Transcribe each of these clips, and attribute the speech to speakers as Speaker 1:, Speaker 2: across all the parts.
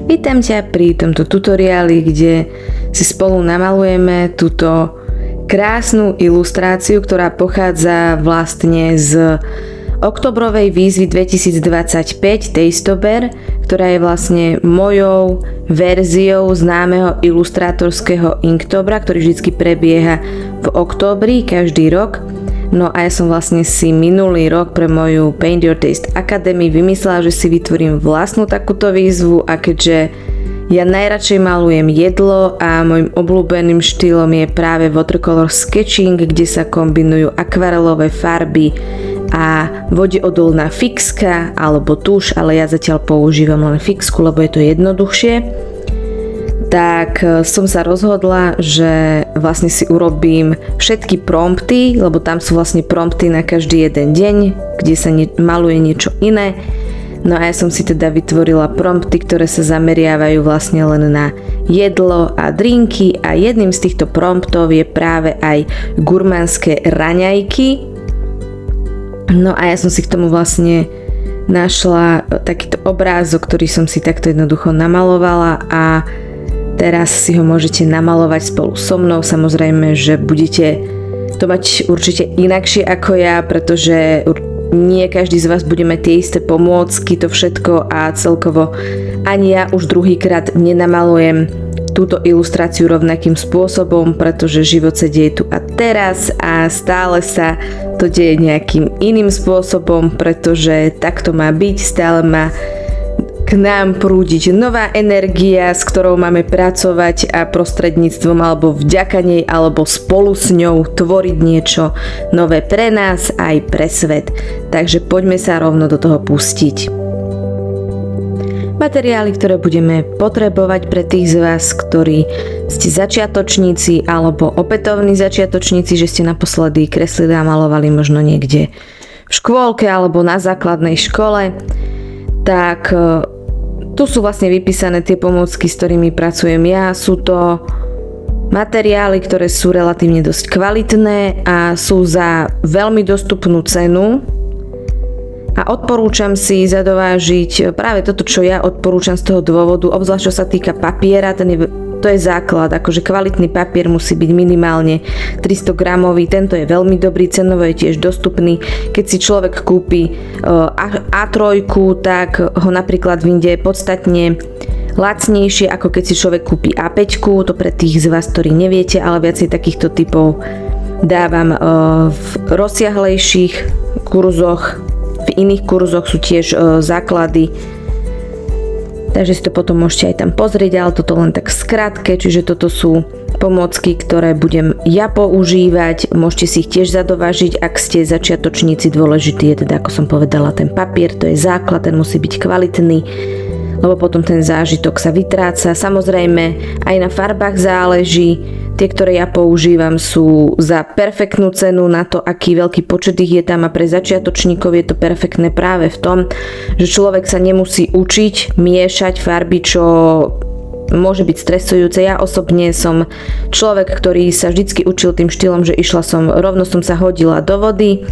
Speaker 1: Vítam ťa pri tomto tutoriáli, kde si spolu namalujeme túto krásnu ilustráciu, ktorá pochádza vlastne z oktobrovej výzvy 2025 Tasteober, ktorá je vlastne mojou verziou známeho ilustrátorského Inktobra, ktorý vždy prebieha v októbri každý rok. No a ja som vlastne si minulý rok pre moju Paint Your Taste Academy vymyslela, že si vytvorím vlastnú takúto výzvu, a keďže ja najradšej malujem jedlo a môjim obľúbeným štýlom je práve watercolor sketching, kde sa kombinujú akvarelové farby a vodeodolná fixka alebo tuš, ale ja zatiaľ používam len fixku, lebo je to jednoduchšie. Tak som sa rozhodla, že vlastne si urobím všetky prompty, lebo tam sú vlastne prompty na každý jeden deň, kde sa maluje niečo iné. No a ja som si teda vytvorila prompty, ktoré sa zameriavajú vlastne len na jedlo a drinky, a jedným z týchto promptov je práve aj gurmánske raňajky. No a ja som si k tomu vlastne našla takýto obrázok, ktorý som si takto jednoducho namalovala, a teraz si ho môžete namalovať spolu so mnou. Samozrejme, že budete to mať určite inakšie ako ja, pretože nie každý z vás bude mať tie isté pomôcky, to všetko, a celkovo ani ja už druhýkrát nenamalujem túto ilustráciu rovnakým spôsobom, pretože život sa deje tu a teraz a stále sa to deje nejakým iným spôsobom, pretože takto má byť, stále má k nám prúdiť nová energia, s ktorou máme pracovať a prostredníctvom alebo vďaka nej alebo spolu s ňou tvoriť niečo nové pre nás aj pre svet. Takže poďme sa rovno do toho pustiť. Materiály, ktoré budeme potrebovať pre tých z vás, ktorí ste začiatočníci alebo opätovní začiatočníci, že ste naposledy kreslili a malovali možno niekde v škôlke alebo na základnej škole, tak tu sú vlastne vypísané tie pomôcky, s ktorými pracujem ja. Sú to materiály, ktoré sú relatívne dosť kvalitné a sú za veľmi dostupnú cenu. A odporúčam si zadovážiť práve toto, čo ja odporúčam z toho dôvodu, obzvlášť čo sa týka papiera, to je základ, akože kvalitný papier musí byť minimálne 300 gramový, tento je veľmi dobrý, cenovo je tiež dostupný. Keď si človek kúpi A3, tak ho napríklad vyjde podstatne lacnejšie, ako keď si človek kúpi A5, to pre tých z vás, ktorí neviete, ale viacej takýchto typov dávam v rozsiahlejších kurzoch. V iných kurzoch sú tiež základy, takže si to potom môžete aj tam pozrieť, ale toto len tak v skratke, čiže toto sú pomôcky, ktoré budem ja používať. Môžete si ich tiež zadovážiť, ak ste začiatočníci. Dôležitý je teda, ako som povedala, ten papier, to je základ, ten musí byť kvalitný, lebo potom ten zážitok sa vytráca. Samozrejme, aj na farbách záleží. Tie, ktoré ja používam, sú za perfektnú cenu na to, aký veľký počet ich je tam, a pre začiatočníkov je to perfektné práve v tom, že človek sa nemusí učiť miešať farby, čo môže byť stresujúce. Ja osobne som človek, ktorý sa vždycky učil tým štýlom, že rovno som sa hodila do vody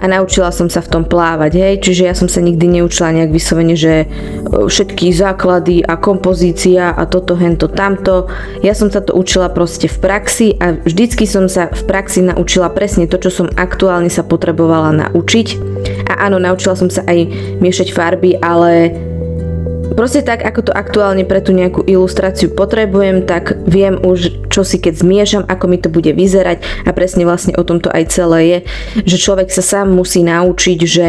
Speaker 1: a naučila som sa v tom plávať, hej, čiže ja som sa nikdy neučila nejak vyslovene, že všetky základy a kompozícia a toto, hento, tamto. Ja som sa to učila proste v praxi a vždycky som sa v praxi naučila presne to, čo som aktuálne sa potrebovala naučiť. A áno, naučila som sa aj miešať farby, ale proste tak, ako to aktuálne pre tú nejakú ilustráciu potrebujem, tak viem už, čo si keď zmiešam, ako mi to bude vyzerať, a presne vlastne o tomto aj celé je, že človek sa sám musí naučiť, že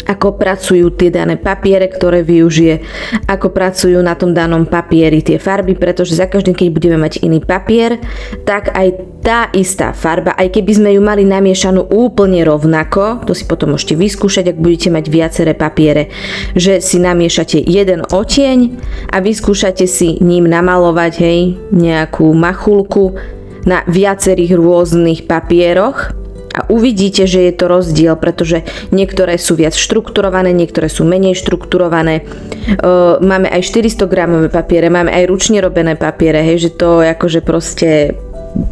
Speaker 1: ako pracujú tie dané papiere, ktoré využije, ako pracujú na tom danom papieri tie farby, pretože za každým, keď budeme mať iný papier, tak aj tá istá farba, aj keby sme ju mali namiešanú úplne rovnako, to si potom môžete vyskúšať, ak budete mať viaceré papiere, že si namiešate jeden odtieň a vyskúšate si ním namalovať, hej, nejakú machulku na viacerých rôznych papieroch. A uvidíte, že je to rozdiel, pretože niektoré sú viac štrukturované, niektoré sú menej štrukturované. Máme aj 400 gramové papiere, máme aj ručne robené papiere, hej, že to akože proste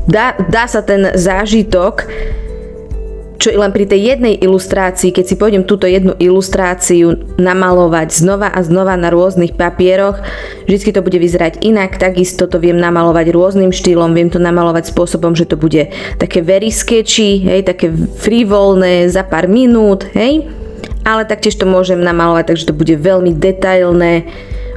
Speaker 1: dá sa ten zážitok čo i len pri tej jednej ilustrácii, keď si pôjdem túto jednu ilustráciu namalovať znova a znova na rôznych papieroch, vždycky to bude vyzerať inak, takisto to viem namalovať rôznym štýlom, viem to namalovať spôsobom, že to bude také very sketchy, hej, také frivolné za pár minút, hej, ale taktiež to môžem namalovať, takže to bude veľmi detailné,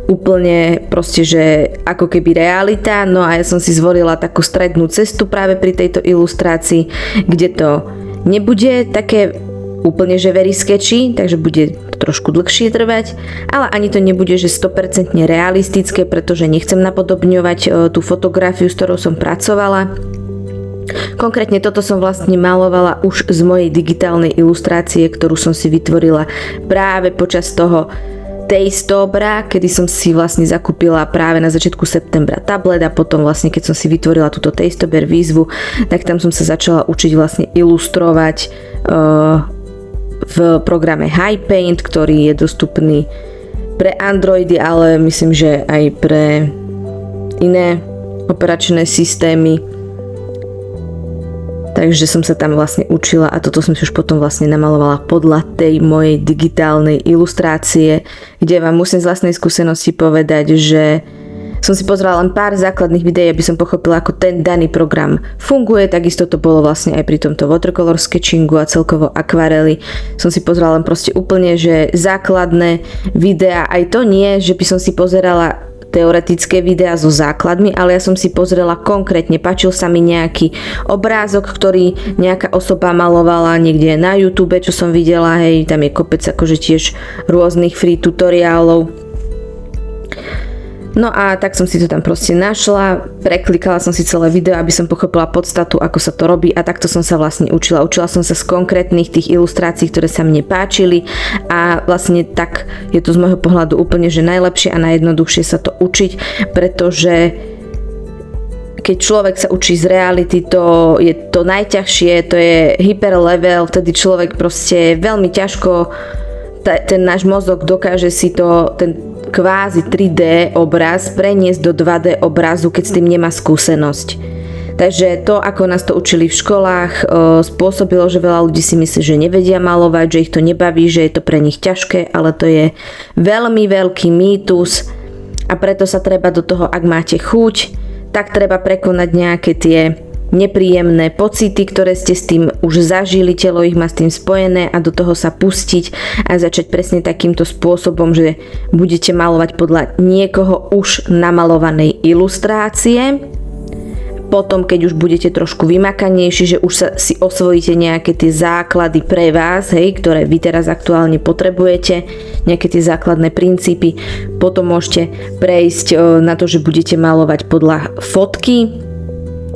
Speaker 1: úplne proste, že ako keby realita. No a ja som si zvolila takú strednú cestu práve pri tejto ilustrácii, kde to nebude také úplne, že very sketchy, takže bude to trošku dlhšie trvať, ale ani to nebude, že 100% realistické, pretože nechcem napodobňovať tú fotografiu, s ktorou som pracovala. Konkrétne toto som vlastne malovala už z mojej digitálnej ilustrácie, ktorú som si vytvorila práve počas toho Tastobera, kedy som si vlastne zakúpila práve na začiatku septembra tablet a potom vlastne keď som si vytvorila túto Tastober výzvu, tak tam som sa začala učiť vlastne ilustrovať v programe HiPaint, ktorý je dostupný pre Androidy, ale myslím, že aj pre iné operačné systémy. Takže som sa tam vlastne učila a toto som si už potom vlastne namalovala podľa tej mojej digitálnej ilustrácie, kde vám musím z vlastnej skúsenosti povedať, že som si pozrela len pár základných videí, aby som pochopila, ako ten daný program funguje. Takisto to bolo vlastne aj pri tomto watercolor sketchingu a celkovo akvarely. Som si pozrela len proste úplne, že základné videá. Aj to nie, že by som si pozerala teoretické videá so základmi, ale ja som si pozrela konkrétne, páčil sa mi nejaký obrázok, ktorý nejaká osoba malovala niekde na YouTube, čo som videla, hej, tam je kopec akože tiež rôznych free tutoriálov. No a tak som si to tam proste našla, preklikala som si celé video, aby som pochopila podstatu, ako sa to robí a takto som sa vlastne učila. Učila som sa z konkrétnych tých ilustrácií, ktoré sa mne páčili a vlastne tak je to z môjho pohľadu úplne, že najlepšie a najjednoduchšie sa to učiť, pretože keď človek sa učí z reality, to je to najťažšie, to je hyper level, vtedy človek proste veľmi ťažko, ten náš mozog dokáže si to, ten kvázi 3D obraz preniesť do 2D obrazu, keď s tým nemá skúsenosť. Takže to, ako nás to učili v školách, spôsobilo, že veľa ľudí si myslí, že nevedia malovať, že ich to nebaví, že je to pre nich ťažké, ale to je veľmi veľký mýtus a preto sa treba do toho, ak máte chuť, tak treba prekonať nejaké tie nepríjemné pocity, ktoré ste s tým už zažili, telo ich má s tým spojené a do toho sa pustiť a začať presne takýmto spôsobom, že budete malovať podľa niekoho už namalovanej ilustrácie. Potom, keď už budete trošku vymakanejší, že už sa si osvojíte nejaké tie základy pre vás, hej, ktoré vy teraz aktuálne potrebujete, nejaké tie základné princípy, potom môžete prejsť na to, že budete malovať podľa fotky.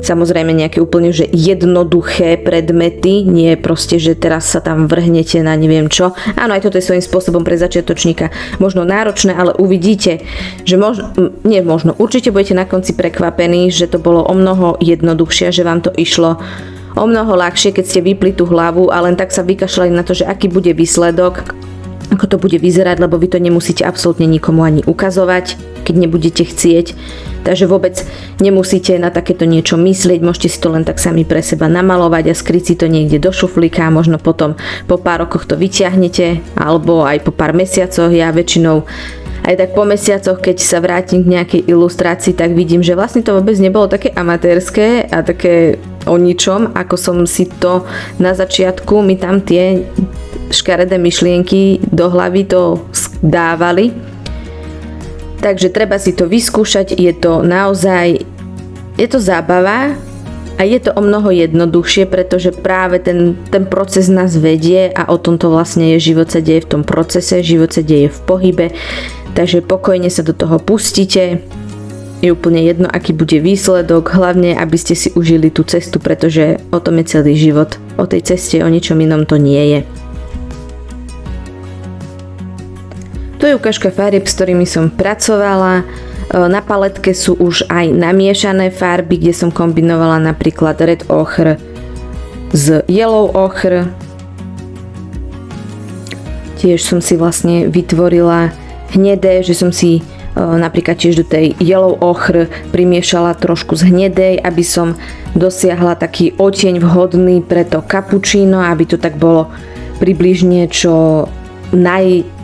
Speaker 1: Samozrejme nejaké úplne, že jednoduché predmety, nie proste, že teraz sa tam vrhnete na neviem čo. Áno, aj toto je svojím spôsobom pre začiatočníka možno náročné, ale uvidíte, že určite budete na konci prekvapení, že to bolo o mnoho jednoduchšie, že vám to išlo o mnoho ľahšie, keď ste vypli tú hlavu a len tak sa vykašľali na to, že aký bude výsledok, ako to bude vyzerať, lebo vy to nemusíte absolútne nikomu ani ukazovať, keď nebudete chcieť. Takže vôbec nemusíte na takéto niečo myslieť, môžete si to len tak sami pre seba namalovať a skryť si to niekde do šuflíka a možno potom po pár rokoch to vyťahnete, alebo aj po pár mesiacoch. Ja väčšinou aj tak po mesiacoch, keď sa vrátim k nejakej ilustrácii, tak vidím, že vlastne to vôbec nebolo také amatérske a také o ničom, ako som si to na začiatku mi tam tie škaredé myšlienky do hlavy to dávali. Takže treba si to vyskúšať, je to naozaj, je to zábava a je to o mnoho jednoduchšie, pretože práve ten proces nás vedie a o tomto vlastne je, život sa deje v tom procese, život sa deje v pohybe, takže pokojne sa do toho pustíte, je úplne jedno, aký bude výsledok, hlavne aby ste si užili tú cestu, pretože o tom je celý život, o tej ceste, o ničom inom to nie je. To je ukážka farieb, s ktorými som pracovala. Na paletke sú už aj namiešané farby, kde som kombinovala napríklad red ochre s yellow ochre. Tiež som si vlastne vytvorila hnedé, že som si napríklad tiež do tej yellow ochre primiešala trošku z hnedej, aby som dosiahla taký oteň vhodný pre to cappuccino, aby to tak bolo približne čo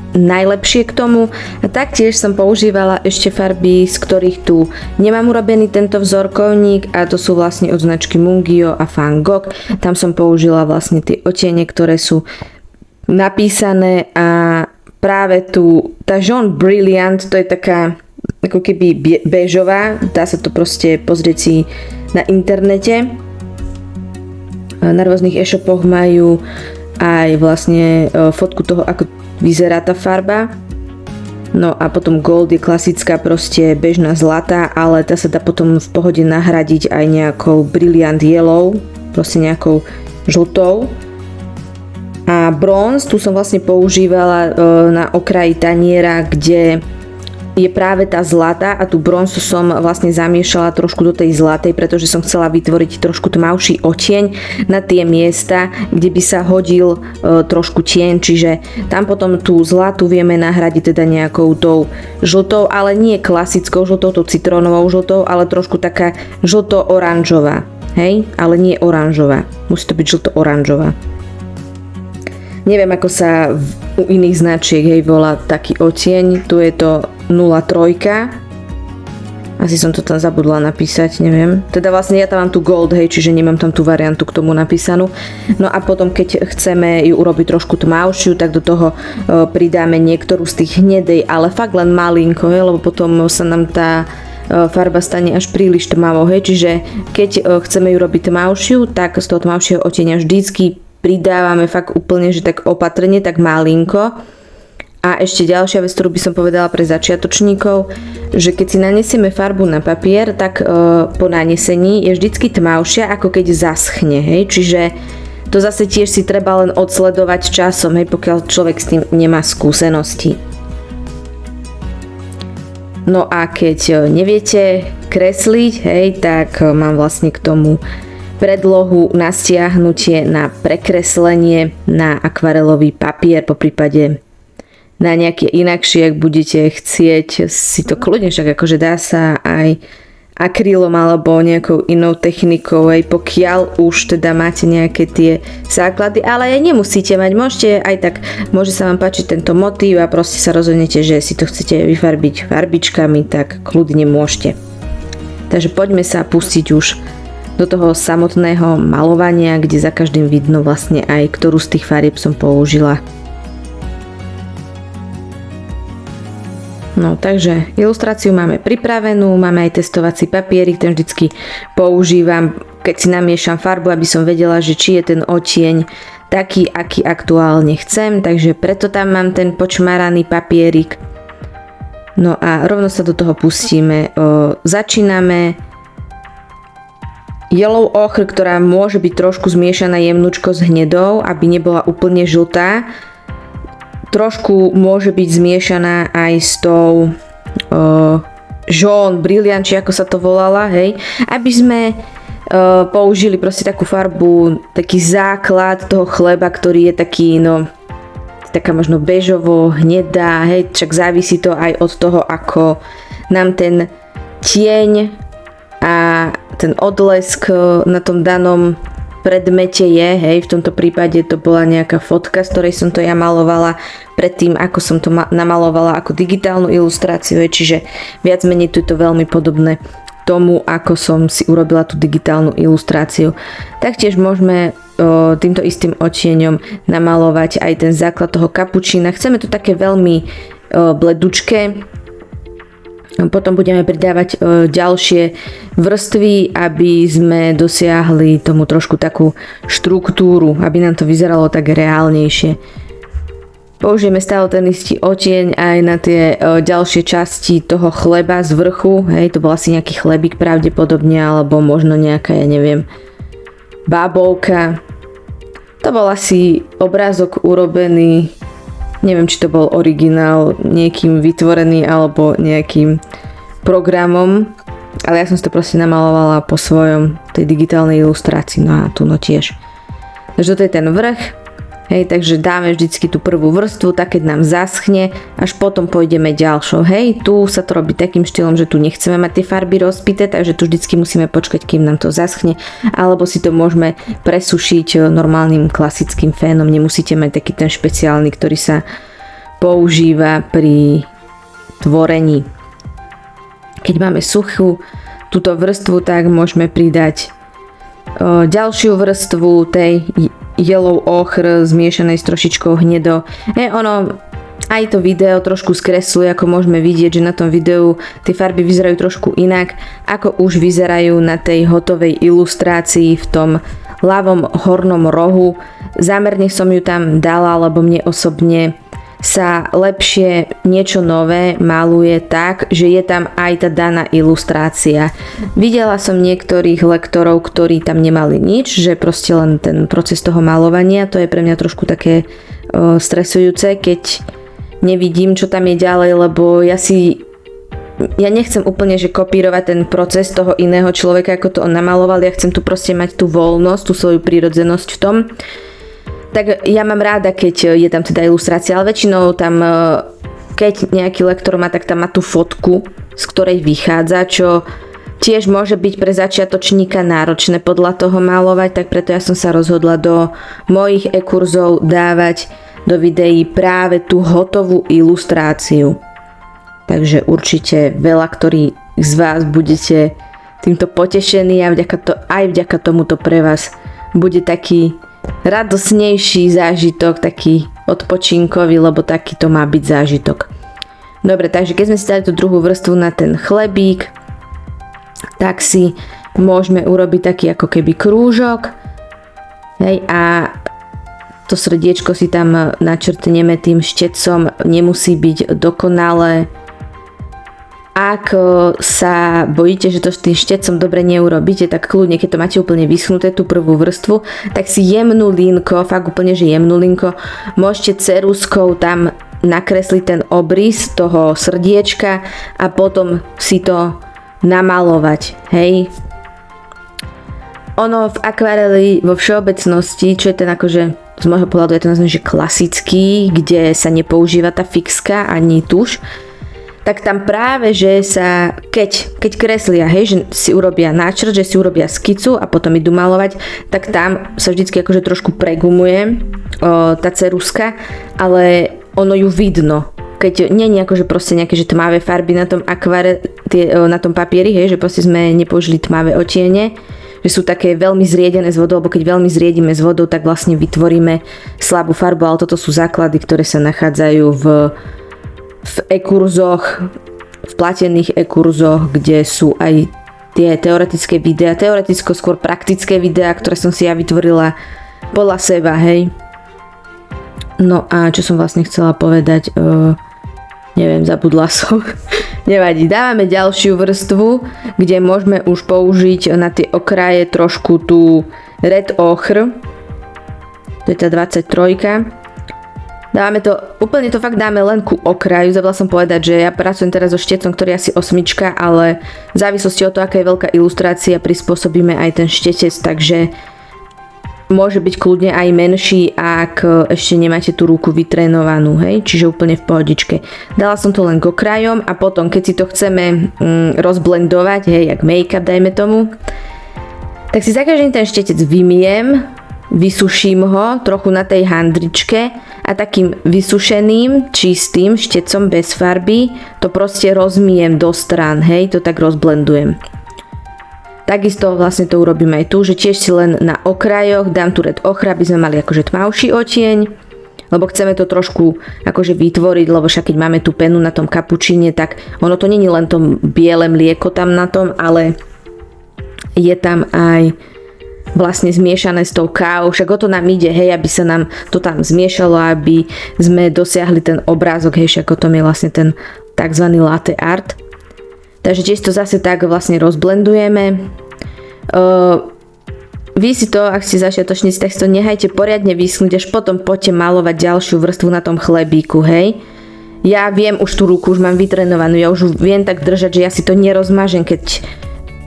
Speaker 1: najlepšie k tomu. A taktiež som používala ešte farby, z ktorých tu nemám urobený tento vzorkovník, a to sú vlastne od značky Mungio a Van Gogh. Tam som použila vlastne tie odtiene, ktoré sú napísané, a práve tu tá Jaune Brilliant, to je taká ako keby béžová, dá sa to proste pozrieť si na internete. Na rôznych e-shopoch majú aj vlastne fotku toho, ako vyzerá tá farba. No a potom gold je klasická proste bežná zlatá, ale tá sa dá potom v pohode nahradiť aj nejakou brilliant yellow, proste nejakou žltou. A bronz, tu som vlastne používala na okraji taniera, kde je práve tá zlatá, a tú bronzu som vlastne zamiešala trošku do tej zlatej, pretože som chcela vytvoriť trošku tmavší odtieň na tie miesta, kde by sa hodil trošku tieň, čiže tam potom tú zlatú vieme nahradiť teda nejakou tou žltou, ale nie klasickou žltou, tou citrónovou žltou, ale trošku taká žlto-oranžová, hej, ale nie oranžová, musí to byť žlto-oranžová. Neviem, ako sa u iných značiek volá taký odtieň, tu je to 03. Asi som to tam zabudla napísať, neviem. Teda vlastne ja tam mám tu gold, čiže nemám tam tú variantu k tomu napísanú. No a potom, keď chceme ju urobiť trošku tmavšiu, tak do toho pridáme niektorú z tých hnedej, ale fakt len malinko, lebo potom sa nám tá farba stane až príliš tmavou, čiže keď chceme ju robiť tmavšiu, tak z toho tmavšieho odtieňa vždycky pridávame fakt úplne, že tak opatrne, tak malinko. A ešte ďalšia vec, ktorú by som povedala pre začiatočníkov, že keď si nanesieme farbu na papier, tak po nanesení je vždycky tmavšia, ako keď zaschne, čiže to zase tiež si treba len odsledovať časom, pokiaľ človek s tým nemá skúsenosti. No a keď neviete kresliť, tak mám vlastne k tomu predlohu na stiahnutie, na prekreslenie na akvarelový papier, poprípade na nejaké inakšie, ak budete chcieť si to kľudne, však akože dá sa aj akrylom alebo nejakou inou technikou, pokiaľ už teda máte nejaké tie základy, ale aj nemusíte mať, môžete aj tak, môže sa vám páčiť tento motív a proste sa rozhodnete, že si to chcete vyfarbiť farbičkami, tak kľudne môžete. Takže poďme sa pustiť už do toho samotného malovania, kde za každým vidno vlastne aj, ktorú z tých farieb som použila. No, takže ilustráciu máme pripravenú, máme aj testovací papierik, ten vždycky používam, keď si namiešam farbu, aby som vedela, že či je ten odtieň taký, aký aktuálne chcem, takže preto tam mám ten počmaraný papierik. No a rovno sa do toho pustíme. Začíname yellow ochr, ktorá môže byť trošku zmiešaná jemnúčko s hnedou, aby nebola úplne žltá. Trošku môže byť zmiešaná aj s tou Jaune Brilliant, či ako sa to volala, aby sme použili proste takú farbu, taký základ toho chleba, ktorý je taký, taká možno bežovo hnedá, však závisí to aj od toho, ako nám ten tieň a ten odlesk na tom danom predmete je, v tomto prípade to bola nejaká fotka, z ktorej som to ja malovala predtým, ako som to namalovala ako digitálnu ilustráciu, čiže viac menej to je to veľmi podobné tomu, ako som si urobila tú digitálnu ilustráciu. Taktiež môžeme týmto istým odtieňom namalovať aj ten základ toho kapučína. Chceme to také veľmi bledučké. Potom budeme pridávať ďalšie vrstvy, aby sme dosiahli tomu trošku takú štruktúru, aby nám to vyzeralo tak reálnejšie. Použijeme stále ten istý odtieň aj na tie ďalšie časti toho chleba z vrchu. To bol asi nejaký chlebík pravdepodobne, alebo možno nejaká, ja neviem, bábovka. To bol asi obrázok urobený, neviem, či to bol originál, niekým vytvorený alebo nejakým programom, ale ja som si to proste namalovala po svojom tej digitálnej ilustrácii, no a tu tiež. Takže toto je ten vrch Hej, takže dáme vždycky tú prvú vrstvu, tak keď nám zaschne, až potom pôjdeme ďalšou. Hej, tu sa to robí takým štýlom, že tu nechceme mať tie farby rozpité, takže tu vždycky musíme počkať, kým nám to zaschne, alebo si to môžeme presušiť normálnym klasickým fénom. Nemusíte mať taký ten špeciálny, ktorý sa používa pri tvorení. Keď máme suchú túto vrstvu, tak môžeme pridať ďalšiu vrstvu tej yellow ochr zmiešanej s trošičkou hnedo. Ono aj to video trošku skresluje, ako môžeme vidieť, že na tom videu tie farby vyzerajú trošku inak, ako už vyzerajú na tej hotovej ilustrácii v tom ľavom hornom rohu. Zámerne som ju tam dala, lebo mne osobne sa lepšie niečo nové maluje tak, že je tam aj tá daná ilustrácia. Videla som niektorých lektorov, ktorí tam nemali nič, že proste len ten proces toho malovania, to je pre mňa trošku také stresujúce, keď nevidím, čo tam je ďalej, lebo ja nechcem úplne, že kopírovať ten proces toho iného človeka, ako to on namaloval, ja chcem tu proste mať tú voľnosť, tú svoju prírodzenosť v tom. Tak ja mám ráda, keď je tam teda ilustrácia, ale väčšinou tam, keď nejaký lektor má, tak tam má tú fotku, z ktorej vychádza, čo tiež môže byť pre začiatočníka náročné podľa toho malovať, tak preto ja som sa rozhodla do mojich e-kurzov dávať do videí práve tú hotovú ilustráciu. Takže určite veľa, ktorí z vás budete týmto potešení a aj vďaka tomuto pre vás bude taký radosnejší zážitok, taký odpočinkový, lebo taký to má byť zážitok. Dobre, takže keď sme si dali tú druhú vrstvu na ten chlebík, tak si môžeme urobiť taký ako keby krúžok. Hej, a to srdiečko si tam načrtneme tým štecom, nemusí byť dokonalé. Ak sa bojíte, že to s tým štecom dobre neurobíte, tak kľudne, keď to máte úplne vyschnuté, tú prvú vrstvu, tak si jemnú linko, fakt úplne, že jemnú linko, môžete ceruskou tam nakresliť ten obrys toho srdiečka a potom si to namalovať, hej. Ono v akvareli vo všeobecnosti, čo je ten akože z môjho pohľadu je to nazvem, že klasický, kde sa nepoužíva tá fixka ani tuš, tak tam práve, že sa, keď kreslia, hej, že si urobia náčrt, že si urobia skicu a potom idú malovať, tak tam sa vždycky akože trošku pregumuje tá ceruska, ale ono ju vidno. Keď nie je akože proste nejaké že tmavé farby na tom na tom papieri, hej, že proste sme nepoužili tmavé odtiene, že sú také veľmi zriedené s vodou, lebo keď veľmi zriedime s vodou, tak vlastne vytvoríme slabú farbu, ale toto sú základy, ktoré sa nachádzajú v e-kurzoch, v platených e-kurzoch, kde sú aj tie teoretické videá, teoreticko skôr praktické videá, ktoré som si ja vytvorila podľa seba, hej. No a čo som vlastne chcela povedať, neviem, zabudla som. Nevadí, dávame ďalšiu vrstvu, kde môžeme už použiť na tie okraje trošku tú red ochr, to je tá 23. Dávame to, úplne to fakt dáme len ku okraju, zabudla som povedať, že ja pracujem teraz so štecom, ktorý je asi 8, ale v závislosti od toho, aká je veľká ilustrácia, prispôsobíme aj ten štetec, takže môže byť kľudne aj menší, ak ešte nemáte tú ruku vytrénovanú, hej, čiže úplne v pohodičke. Dala som to len k okrajom a potom, keď si to chceme rozblendovať, hej, jak make-up, dajme tomu, tak si za každým ten štetec vymiem, vysuším ho trochu na tej handričke a takým vysušeným, čistým štecom bez farby to proste rozmyjem do strán, hej, to tak rozblendujem. Takisto vlastne to urobím aj tu, že tiež si len na okrajoch dám tu red ochr, aby sme mali akože tmavší odtieň, lebo chceme to trošku akože vytvoriť, lebo však keď máme tú penu na tom kapučíne, tak ono to nie je len to biele mlieko tam na tom, ale je tam aj vlastne zmiešané s tou kávou, však o to nám ide, hej, aby sa nám to tam zmiešalo, aby sme dosiahli ten obrázok, hej, však o tom je vlastne ten takzvaný latte art. Takže tiež to zase tak vlastne rozblendujeme. Vy si to, ak ste začiatočníci, tak si to nehajte poriadne vyschnúť, až potom poďte malovať ďalšiu vrstvu na tom chlebíku, hej. Ja viem už tú ruku, už mám vytrenovanú, ja už viem tak držať, že ja si to nerozmažem, keď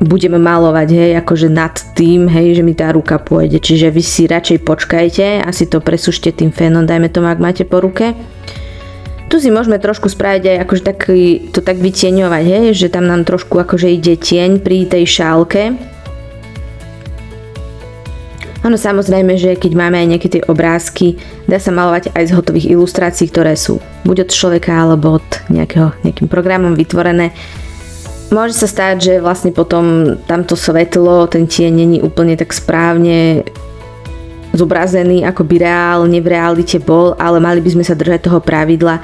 Speaker 1: budeme malovať, hej, akože nad tým, hej, že mi tá ruka pôjde. Čiže vy si radšej počkajte a si to presúšte tým fénom, dajme tomu, ak máte po ruke. Tu si môžeme trošku spraviť aj akože to tak vytieňovať, hej, že tam nám trošku akože ide tieň pri tej šálke. Áno, samozrejme, že keď máme aj nejaké tie obrázky, dá sa malovať aj z hotových ilustrácií, ktoré sú buď od človeka alebo od nejakým programom vytvorené. Môže sa stať, že vlastne potom tamto svetlo, ten tieň není úplne tak správne zobrazený, ako by reálne v realite bol, ale mali by sme sa držať toho pravidla,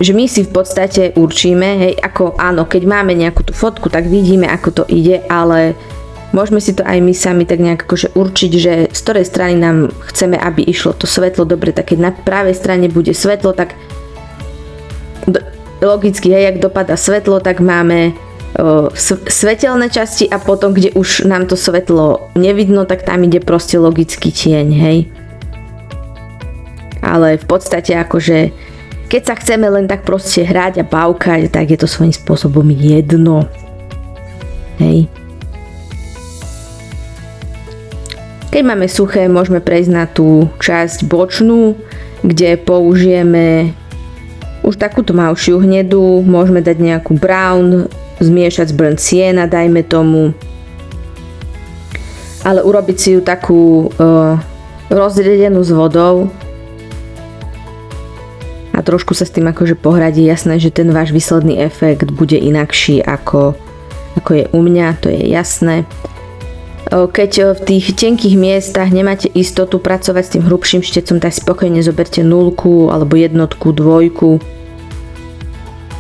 Speaker 1: že my si v podstate určíme, hej, ako áno, keď máme nejakú tú fotku, tak vidíme, ako to ide, ale môžeme si to aj my sami tak nejak akože určiť, že z ktorej strany nám chceme, aby išlo to svetlo. Dobre, tak keď na pravej strane bude svetlo, tak logicky, hej, jak dopadá svetlo, tak máme svetelné časti a potom, kde už nám to svetlo nevidno, tak tam ide proste logický tieň, hej. Ale v podstate akože keď sa chceme len tak proste hrať a bavkať, tak je to svojím spôsobom jedno. Hej. Keď máme suché, môžeme prejsť na tú časť bočnú, kde použijeme už takúto tmavšiu hnedú, môžeme dať nejakú brown, zmiešať z burnt sienna, dajme tomu. Ale urobiť si ju takú rozriedenú s vodou a trošku sa s tým akože pohrať. Je jasné, že ten váš výsledný efekt bude inakší ako je u mňa, to je jasné. Keď v tých tenkých miestach nemáte istotu pracovať s tým hrubším štecom, tak si pokojne zoberte 0 alebo 1, 2.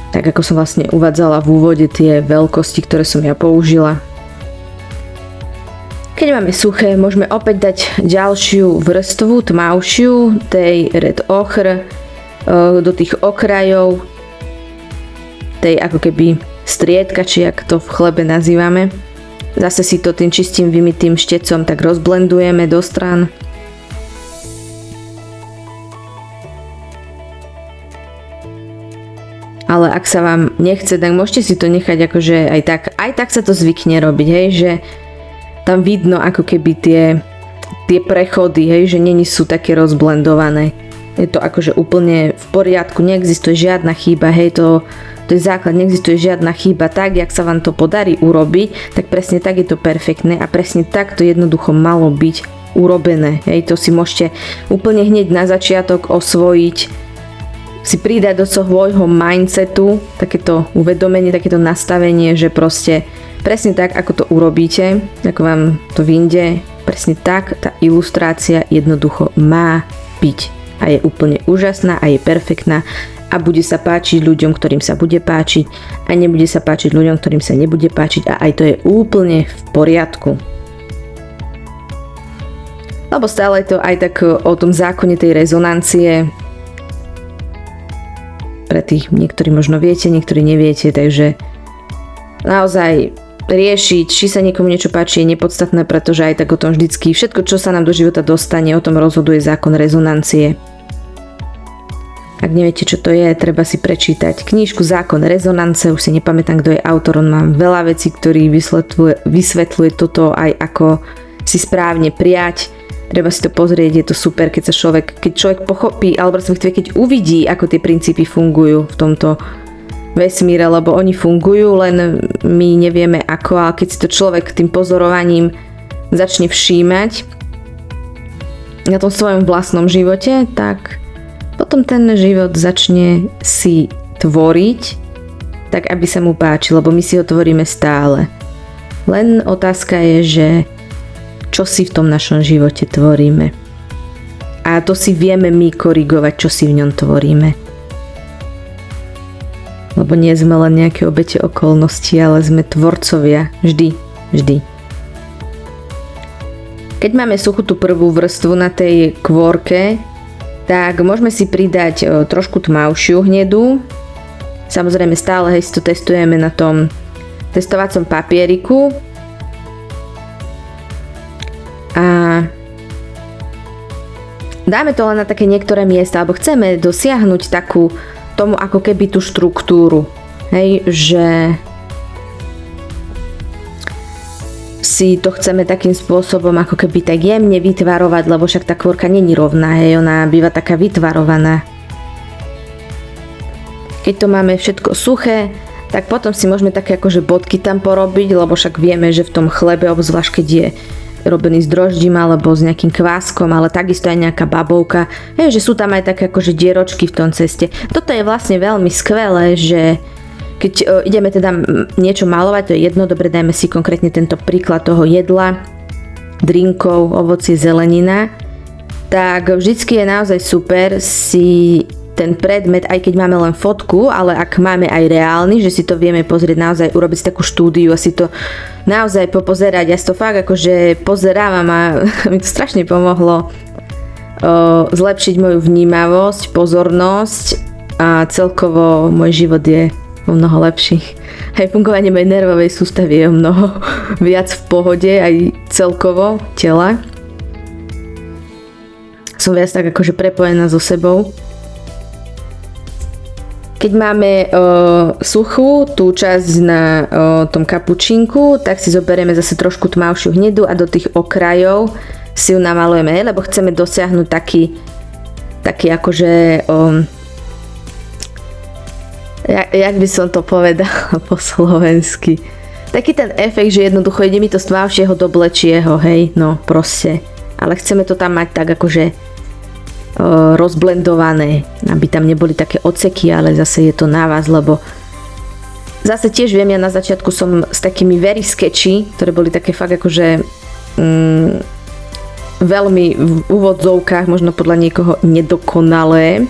Speaker 1: Tak ako som vlastne uvádzala v úvode tie veľkosti, ktoré som ja použila. Keď máme suché, môžeme opäť dať ďalšiu vrstvu, tmavšiu, tej red ochre, do tých okrajov, tej ako keby striedka, či jak to v chlebe nazývame. Zase si to tým čistým vymytým štecom tak rozblendujeme do strán. Ale ak sa vám nechce, tak môžete si to nechať akože aj tak sa to zvykne robiť, hej, že tam vidno ako keby tie prechody, hej, že není sú také rozblendované. Je to akože úplne v poriadku, neexistuje žiadna chyba, hej, to je základ, neexistuje žiadna chyba. Tak, jak sa vám to podarí urobiť, tak presne tak je to perfektné a presne tak to jednoducho malo byť urobené, hej, to si môžete úplne hneď na začiatok osvojiť, si pridať do svojho mindsetu takéto uvedomenie, takéto nastavenie, že proste presne tak, ako to urobíte, ako vám to vyjde, presne tak tá ilustrácia jednoducho má byť a je úplne úžasná a je perfektná a bude sa páčiť ľuďom, ktorým sa bude páčiť a nebude sa páčiť ľuďom, ktorým sa nebude páčiť a aj to je úplne v poriadku. Lebo stále je to aj tak o tom zákone tej rezonancie. Pre tých niektorí možno viete, niektorí neviete, takže naozaj riešiť, či sa niekomu niečo páči, je nepodstatné, pretože aj tak o tom vždycky všetko, čo sa nám do života dostane, o tom rozhoduje zákon rezonancie. Ak neviete, čo to je, treba si prečítať knižku Zákon rezonance, už si nepamätám, kto je autor, on má veľa vecí, ktorý vysvetľuje toto aj ako si správne prijať. Treba si to pozrieť, je to super, keď človek pochopí, alebo keď uvidí, ako tie princípy fungujú v tomto vesmíre, lebo oni fungujú, len my nevieme ako, ale keď si to človek tým pozorovaním začne všímať na tom svojom vlastnom živote, tak potom ten život začne si tvoriť tak, aby sa mu páčil, lebo my si ho tvoríme stále. Len otázka je, že čo si v tom našom živote tvoríme. A to si vieme my korigovať, čo si v ňom tvoríme. Lebo nie sme len nejaké obete okolností, ale sme tvorcovia. Vždy. Keď máme suchú tú prvú vrstvu na tej kôrke, tak môžeme si pridať trošku tmavšiu hnedu. Samozrejme stále si to testujeme na tom testovacom papieriku. A dáme to len na také niektoré miesta, alebo chceme dosiahnuť takú tomu ako keby tú štruktúru. Hej, že si to chceme takým spôsobom ako keby tak jemne vytvarovať, lebo však tá kôrka není rovná, hej, ona býva taká vytvarovaná. Keď to máme všetko suché, tak potom si môžeme také akože bodky tam porobiť, lebo však vieme, že v tom chlebe, obzvlášť keď je robený s droždím alebo s nejakým kváskom, ale takisto aj nejaká babovka, že sú tam aj také akože dieročky v tom ceste. Toto je vlastne veľmi skvelé, že keď ideme teda niečo malovať, to je jedno, dobre, dajme si konkrétne tento príklad toho jedla, drinkov, ovocie, zelenina, tak vždycky je naozaj super si ten predmet, aj keď máme len fotku, ale ak máme aj reálny, že si to vieme pozrieť, naozaj urobiť si takú štúdiu a si to naozaj popozerať. Ja si to fakt akože pozerávam a mi to strašne pomohlo zlepšiť moju vnímavosť, pozornosť a celkovo môj život je o mnoho lepší. Aj fungovanie mojej nervovej sústavy je o mnoho viac v pohode, aj celkovo tela. Som viac tak akože prepojená so sebou. Keď máme suchú tú časť na tom kapučinku, tak si zoberieme zase trošku tmavšiu hnedu a do tých okrajov si ju namalujeme, lebo chceme dosiahnuť taký akože jak by som to povedala po slovensky. Taký ten efekt, že jednoducho ide mi to z tmavšieho do blečieho, hej, no proste. Ale chceme to tam mať tak akože rozblendované, aby tam neboli také odseky, ale zase je to na vás, lebo zase tiež viem, ja na začiatku som s takými very sketchy, ktoré boli také fakt akože veľmi v úvodzovkách, možno podľa niekoho nedokonalé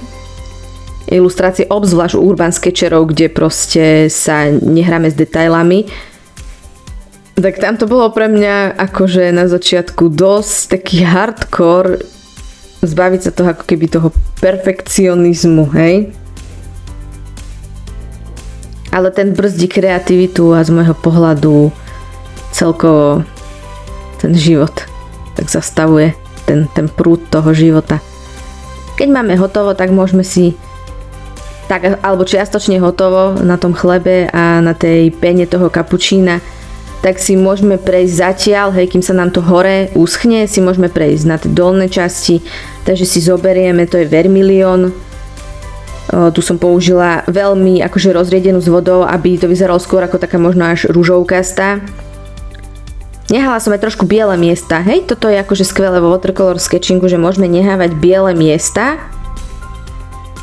Speaker 1: ilustrácie, obzvlášť u urban sketcherov, kde proste sa nehráme s detailami. Tak tam to bolo pre mňa akože na začiatku dosť taký hardcore zbaviť sa toho ako keby toho perfekcionizmu, hej? Ale ten brzdí kreativitu a z môjho pohľadu celkovo ten život tak zastavuje ten prúd toho života. Keď máme hotovo, tak môžeme si tak alebo čiastočne hotovo na tom chlebe a na tej pene toho kapučína, tak si môžeme prejsť zatiaľ, hej, kým sa nám to hore uschne, si môžeme prejsť na tie dolné časti, takže si zoberieme, to je vermilión. Tu som použila veľmi akože rozriedenú s vodou, aby to vyzeralo skôr ako taká možno až ružovkastá. Nehala som aj trošku biele miesta, hej, toto je akože skvelé vo watercolor sketchingu, že môžeme nehávať biele miesta,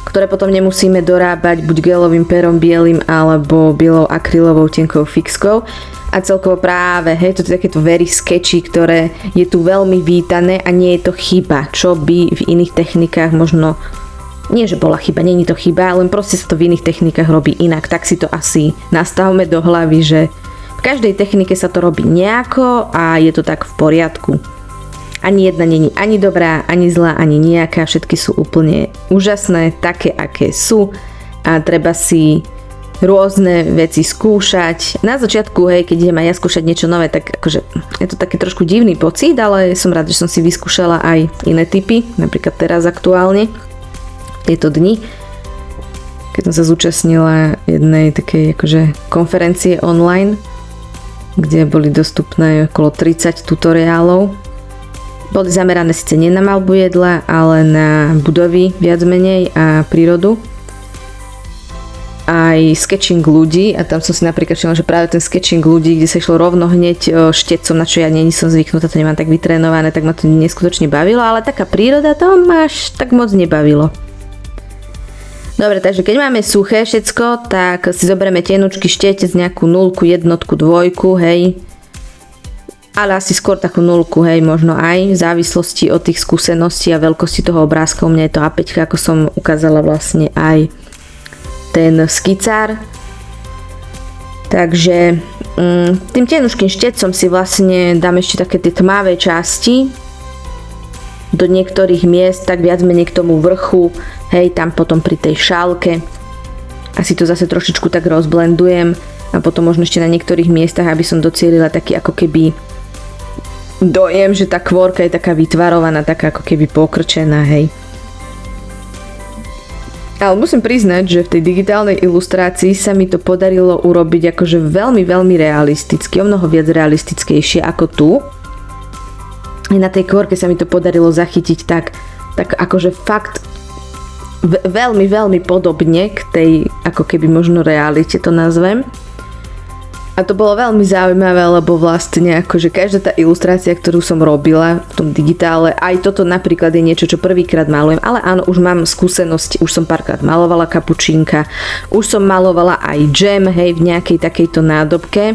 Speaker 1: ktoré potom nemusíme dorábať buď gelovým perom bielým alebo bielou akrylovou tenkou fixkou. A celkovo práve, hej, to je takéto very sketchy, ktoré je tu veľmi vítané a nie je to chyba, čo by v iných technikách možno, nie že bola chyba, nie je to chyba, len proste sa to v iných technikách robí inak, tak si to asi nastavme do hlavy, že v každej technike sa to robí nejako a je to tak v poriadku. Ani jedna není ani dobrá, ani zlá, ani nejaká, všetky sú úplne úžasné, také aké sú a treba si rôzne veci skúšať. Na začiatku, hej, keď idem aj ja skúšať niečo nové, tak akože je to taký trošku divný pocit, ale som rád, že som si vyskúšala aj iné typy, napríklad teraz aktuálne, v tieto dni, keď som sa zúčastnila jednej takej akože konferencie online, kde boli dostupné okolo 30 tutoriálov. Boli zamerané síce nie na maľbu jedla, ale na budovy viac menej a prírodu. Aj sketching ľudí a tam som si napríklad všimla, že práve ten sketching ľudí, kde sa išlo rovno hneď štecom, na čo ja nie som zvyknutá, to nemám tak vytrénované, tak ma to neskutočne bavilo, ale taká príroda to ma až tak moc nebavilo. Dobre, takže keď máme suché všetko, tak si zoberieme tenučky štetec, nejakú 0, 1, 2, hej. Ale asi skôr takú 0, hej, možno aj v závislosti od tých skúseností a veľkosti toho obrázka. U mňa je to A5, ako som ukázala vlastne aj ten skicár. Takže tým tenuškým štecom si vlastne dám ešte také tie tmavé časti do niektorých miest, tak viac menej k tomu vrchu, hej, tam potom pri tej šálke. Asi to zase trošičku tak rozblendujem a potom možno ešte na niektorých miestach, aby som docielila taký ako keby dojem, že tá kôrka je taká vytvarovaná, taká ako keby pokrčená, hej. Ale musím priznať, že v tej digitálnej ilustrácii sa mi to podarilo urobiť akože veľmi, veľmi realisticky, o mnoho viac realistickejšie ako tu. Na tej kôrke sa mi to podarilo zachytiť tak akože fakt veľmi, veľmi podobne k tej ako keby možno realite to nazvem. A to bolo veľmi zaujímavé, lebo vlastne akože každá tá ilustrácia, ktorú som robila v tom digitále, aj toto napríklad je niečo, čo prvýkrát malujem, ale áno, už mám skúsenosti, už som párkrát malovala kapučínka, už som malovala aj džem, hej, v nejakej takejto nádobke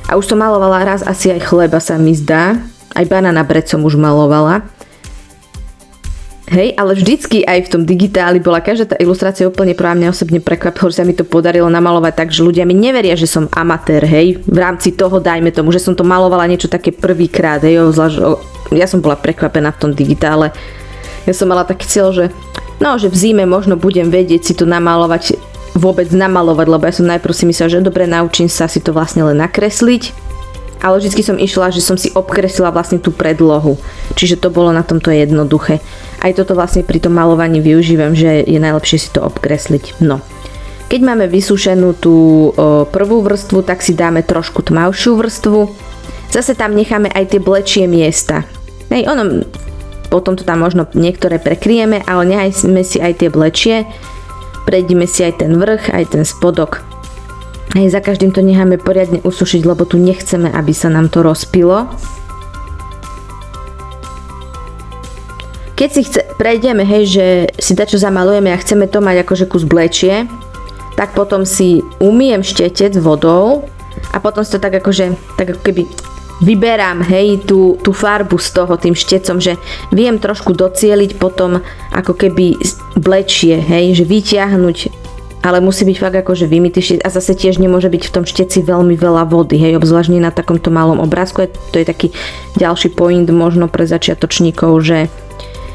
Speaker 1: a už som malovala raz asi aj chleba sa mi zdá, aj banana bread som už malovala. Hej, ale vždycky aj v tom digitáli bola každá tá ilustrácia úplne prvá. Mňa osobne prekvapilo, že sa mi to podarilo namalovať tak, že ľudia mi neveria, že som amatér, hej, v rámci toho dajme tomu, že som to malovala niečo také prvýkrát, hej, ja som bola prekvapená v tom digitále. Ja som mala taký cieľ, že v zime možno budem vedieť si to namalovať, vôbec namalovať, lebo ja som najprv si myslela, že dobre, naučím sa si to vlastne len nakresliť. Ale vždy som išla, že som si obkreslila vlastne tú predlohu. Čiže to bolo na tomto jednoduché. Aj toto vlastne pri tom malovaní využívam, že je najlepšie si to obkresliť. No. Keď máme vysúšenú tú prvú vrstvu, tak si dáme trošku tmavšiu vrstvu. Zase tam necháme aj tie blečie miesta. Hej, potom to tam možno niektoré prekryjeme, ale nechajme si aj tie blečie. Prejdeme si aj ten vrch, aj ten spodok. Hej, za každým to necháme poriadne usušiť, lebo tu nechceme, aby sa nám to rozpilo. Keď si prejdeme, hej, že si dačo zamalujeme a chceme to mať akože kus blečie, tak potom si umyjem štetec vodou a potom si to tak ako keby vyberám, hej, tú farbu z toho tým štecom, že viem trošku docieliť potom ako keby blečie, hej, že vyťahnuť, ale musí byť fakt akože vymytý štec a zase tiež nemôže byť v tom šteci veľmi veľa vody, hej, obzvlášť na takomto malom obrázku. To je taký ďalší point možno pre začiatočníkov, že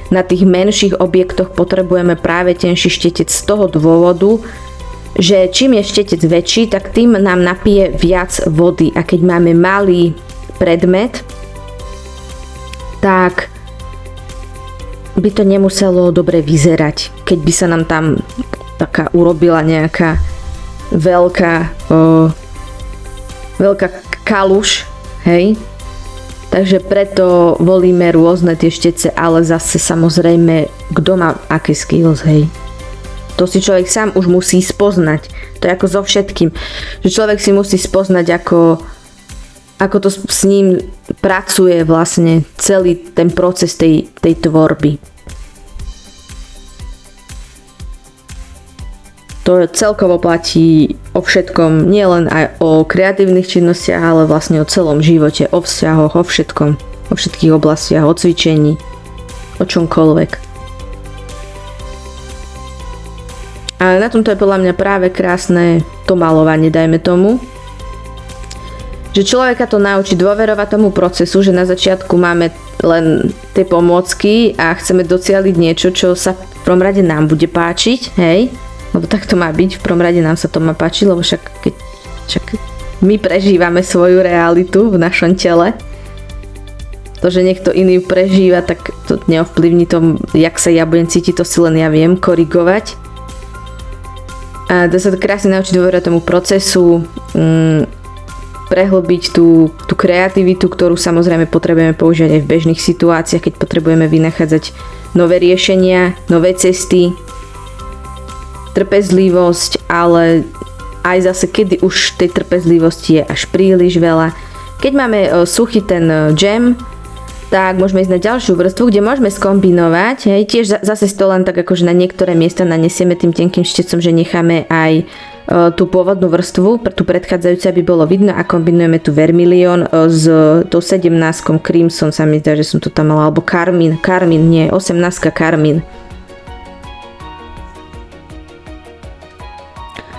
Speaker 1: na tých menších objektoch potrebujeme práve tenší štetec z toho dôvodu, že čím je štetec väčší, tak tým nám napije viac vody a keď máme malý predmet, tak by to nemuselo dobre vyzerať, keď by sa nám tam taká urobila nejaká veľká kaluš, hej. Takže preto volíme rôzne tie štece, ale zase samozrejme, kto má aké skills, hej. To si človek sám už musí spoznať. To je ako so všetkým. Že človek si musí spoznať, ako to s ním pracuje vlastne celý ten proces tej tvorby. To celkovo platí o všetkom, nielen aj o kreatívnych činnostiach, ale vlastne o celom živote, o vzťahoch, o všetkom, o všetkých oblastiach, o cvičení, o čomkoľvek. Ale na tomto je podľa mňa práve krásne to malovanie, dajme tomu. Že človeka to naučí dôverovať tomu procesu, že na začiatku máme len tie pomôcky a chceme docieliť niečo, čo sa v prvom rade nám bude páčiť, hej? Lebo tak to má byť, v prvom rade nám sa to má páčiť, lebo však my prežívame svoju realitu v našom tele. To, že niekto iný prežíva, tak to neovplyvní to, jak sa ja budem cítiť, to si len ja viem korigovať. A dá sa to krásne naučiť dôverovať tomu procesu, prehlbiť tú kreativitu, ktorú samozrejme potrebujeme používať aj v bežných situáciách, keď potrebujeme vynachádzať nové riešenia, nové cesty, trpezlivosť, ale aj zase kedy už tej trpezlivosti je až príliš veľa. Keď máme suchý ten džem, tak môžeme ísť na ďalšiu vrstvu, kde môžeme skombinovať, hej, tiež zase to len tak akože na niektoré miesta nanesieme tým tenkým štecom, že necháme aj tú pôvodnú vrstvu, tú predchádzajúcu, aby bolo vidno a kombinujeme tu vermilión s tou 17 crimson, sa mi zdá, že som to tam mala, alebo karmín, nie, 18 karmín.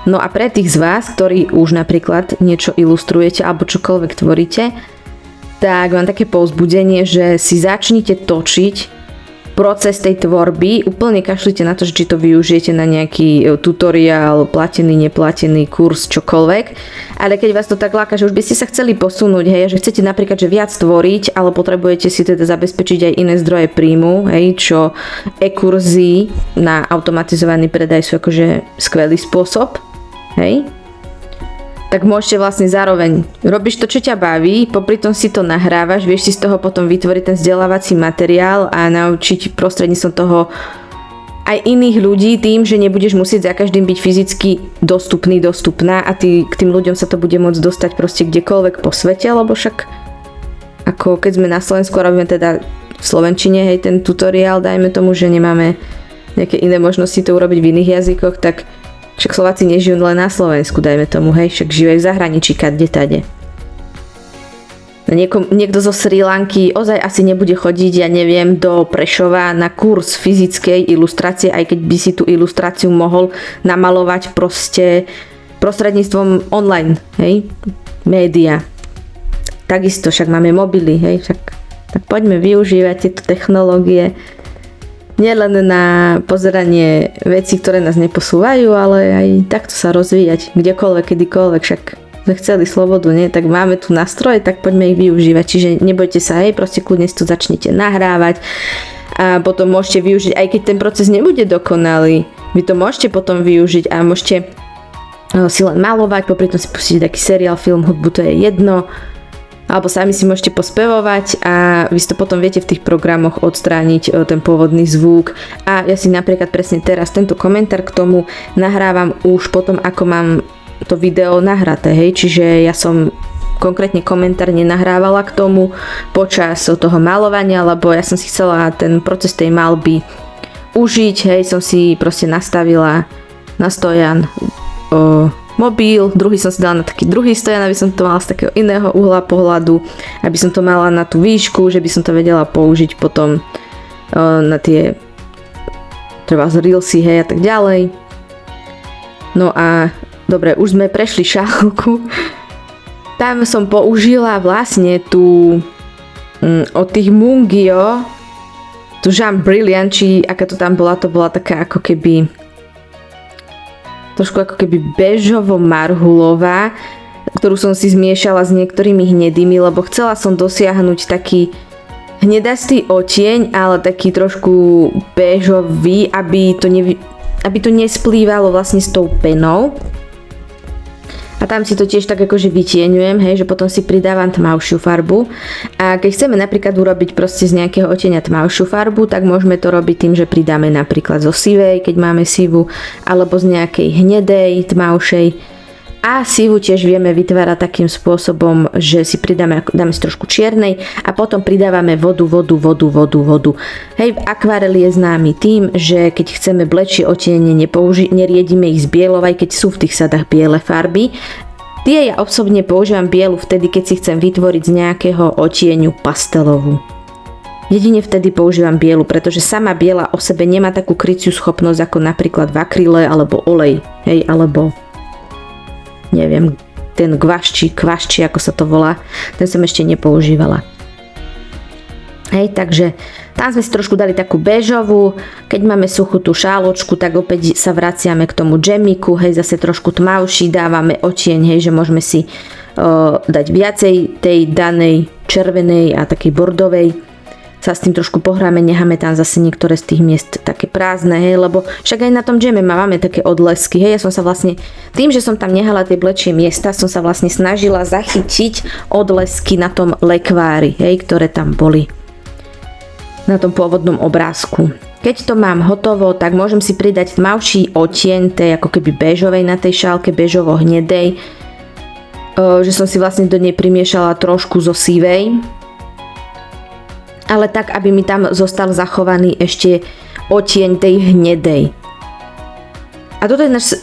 Speaker 1: No a pre tých z vás, ktorí už napríklad niečo ilustrujete alebo čokoľvek tvoríte, tak mám také povzbudenie, že si začnite točiť proces tej tvorby, úplne kašlite na to, že či to využijete na nejaký tutoriál, platený, neplatený, kurz, čokoľvek. Ale keď vás to tak láka, že už by ste sa chceli posunúť, hej, že chcete napríklad že viac tvoriť, ale potrebujete si teda zabezpečiť aj iné zdroje príjmu, hej, čo e-kurzy na automatizovaný predaj sú akože skvelý spôsob, hej, tak môžete vlastne zároveň robíš to, čo ťa baví, popri tom si to nahrávaš, vieš si z toho potom vytvoriť ten vzdelávací materiál a naučiť prostredníctvom toho aj iných ľudí tým, že nebudeš musieť za každým byť fyzicky dostupná a k tým ľuďom sa to bude môcť dostať proste kdekoľvek po svete, lebo však ako keď sme na Slovensku robíme teda v slovenčine, hej, ten tutoriál, dajme tomu, že nemáme nejaké iné možnosti to urobiť v iných jazykoch, tak však Slováci nežijú len na Slovensku, dajme tomu, hej, však žijú aj v zahraničí, kadde tade. Niekto zo Srí Lanky ozaj asi nebude chodiť, ja neviem, do Prešova na kurz fyzickej ilustrácie, aj keď by si tú ilustráciu mohol namalovať proste prostredníctvom online, hej, média. Takisto, však máme mobily, hej, však tak poďme využívať tieto technológie. Nielen na pozeranie vecí, ktoré nás neposúvajú, ale aj takto sa rozvíjať, kdekoľvek, kedykoľvek, však sme chceli slobodu, nie? Tak máme tu nástroje, tak poďme ich využívať, čiže nebojte sa, hej, proste kľudne si to začnite nahrávať a potom môžete využiť, aj keď ten proces nebude dokonalý, vy to môžete potom využiť a môžete si len malovať, popri tom si pustiť taký seriál, film, hudbu, to je jedno, alebo sami si môžete pospevovať a vy si to potom viete v tých programoch odstrániť ten pôvodný zvuk. A ja si napríklad presne teraz tento komentár k tomu nahrávam už potom, ako mám to video nahraté, hej, čiže ja som konkrétne komentár nenahrávala k tomu počas toho malovania, lebo ja som si chcela ten proces tej malby užiť, hej, som si proste nastavila na stojan mobil, druhý som si dala na taký druhý stojan, aby som to mala z takého iného uhla pohľadu, aby som to mala na tú výšku, že by som to vedela použiť potom na tie treba z reelsy, hej, a tak ďalej. No a dobre, už sme prešli šálku. Tam som použila vlastne tú od tých Mungio tú Jean Brilliant, či aká to tam bola, to bola taká ako keby trošku ako keby bežovo-marhulová, ktorú som si zmiešala s niektorými hnedými, lebo chcela som dosiahnuť taký hnedastý odtieň, ale taký trošku bežový, aby to nesplývalo vlastne s tou penou. A tam si to tiež tak akože vytieňujem, hej, že potom si pridávam tmavšiu farbu. A keď chceme napríklad urobiť proste z nejakého odtieňa tmavšiu farbu, tak môžeme to robiť tým, že pridáme napríklad zo sivej, keď máme sivu, alebo z nejakej hnedej, tmavšej. A sivu tiež vieme vytvárať takým spôsobom, že si dáme si trošku čiernej a potom pridávame vodu. Hej, akvarel je známy tým, že keď chceme blečie odtiene, neriedime ich z bielou, aj keď sú v tých sadách biele farby. Tie ja osobne používam bielu vtedy, keď si chcem vytvoriť z nejakého odtieňu pastelovú. Jedine vtedy používam bielu, pretože sama biela o sebe nemá takú kryciu schopnosť ako napríklad v akryle alebo olej, hej, alebo neviem, ten kvašči, ako sa to volá, ten som ešte nepoužívala. Hej, takže tam sme si trošku dali takú bežovú, keď máme suchú tú šáločku, tak opäť sa vraciame k tomu džemiku, hej, zase trošku tmavší, dávame odtieň, hej, že môžeme si dať viacej tej danej červenej a takej bordovej, sa s tým trošku pohráme, necháme tam zase niektoré z tých miest také prázdne, hej, lebo však aj na tom džeme máme také odlesky, hej, ja som sa vlastne, tým, že som tam nehala tie blečie miesta, som sa vlastne snažila zachytiť odlesky na tom lekvári, hej, ktoré tam boli na tom pôvodnom obrázku. Keď to mám hotovo, tak môžem si pridať tmavší odtieň tej ako keby bežovej na tej šálke, bežovo-hnedej, že som si vlastne do nej primiešala trošku zo sivej, ale tak, aby mi tam zostal zachovaný ešte odtieň tej hnedej. A toto je náš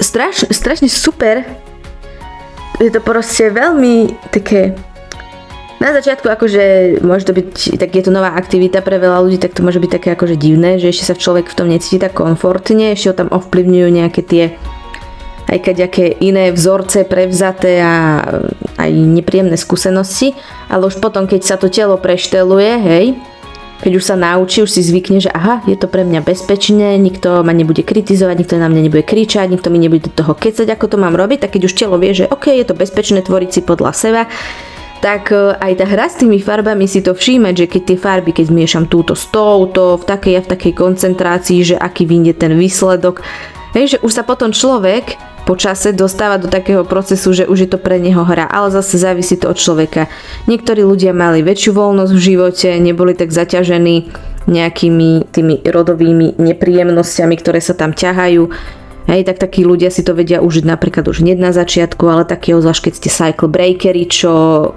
Speaker 1: strašne super. Je to proste veľmi také... Na začiatku akože môže to byť, tak je to nová aktivita pre veľa ľudí, tak to môže byť také akože divné, že ešte sa človek v tom necíti tak komfortne, ešte ho tam ovplyvňujú nejaké tie aj kaďaké iné vzorce prevzaté a aj nepríjemné skúsenosti, ale už potom, keď sa to telo prešteluje, hej, Keď už sa naučí, už si zvykne, že aha, je to pre mňa bezpečné, nikto ma nebude kritizovať, nikto na mňa nebude kričať, nikto mi nebude do toho kecať, ako to mám robiť, tak keď už telo vie, že ok, je to bezpečné tvoriť si podľa seba, tak aj tá hra s tými farbami si to všímať, že keď tie farby, keď zmiešam túto s touto, v takej koncentrácii, že aký vyjde ten výsledok, že už sa potom človek po čase dostáva do takého procesu, že už je to pre neho hra, ale zase závisí to od človeka. Niektorí ľudia mali väčšiu voľnosť v živote, neboli tak zaťažení nejakými tými rodovými nepríjemnosťami, ktoré sa tam ťahajú. Hej, tak takí ľudia si to vedia užiť napríklad už hneď na začiatku, ale taký zvlášť keď ste cycle breakery, čo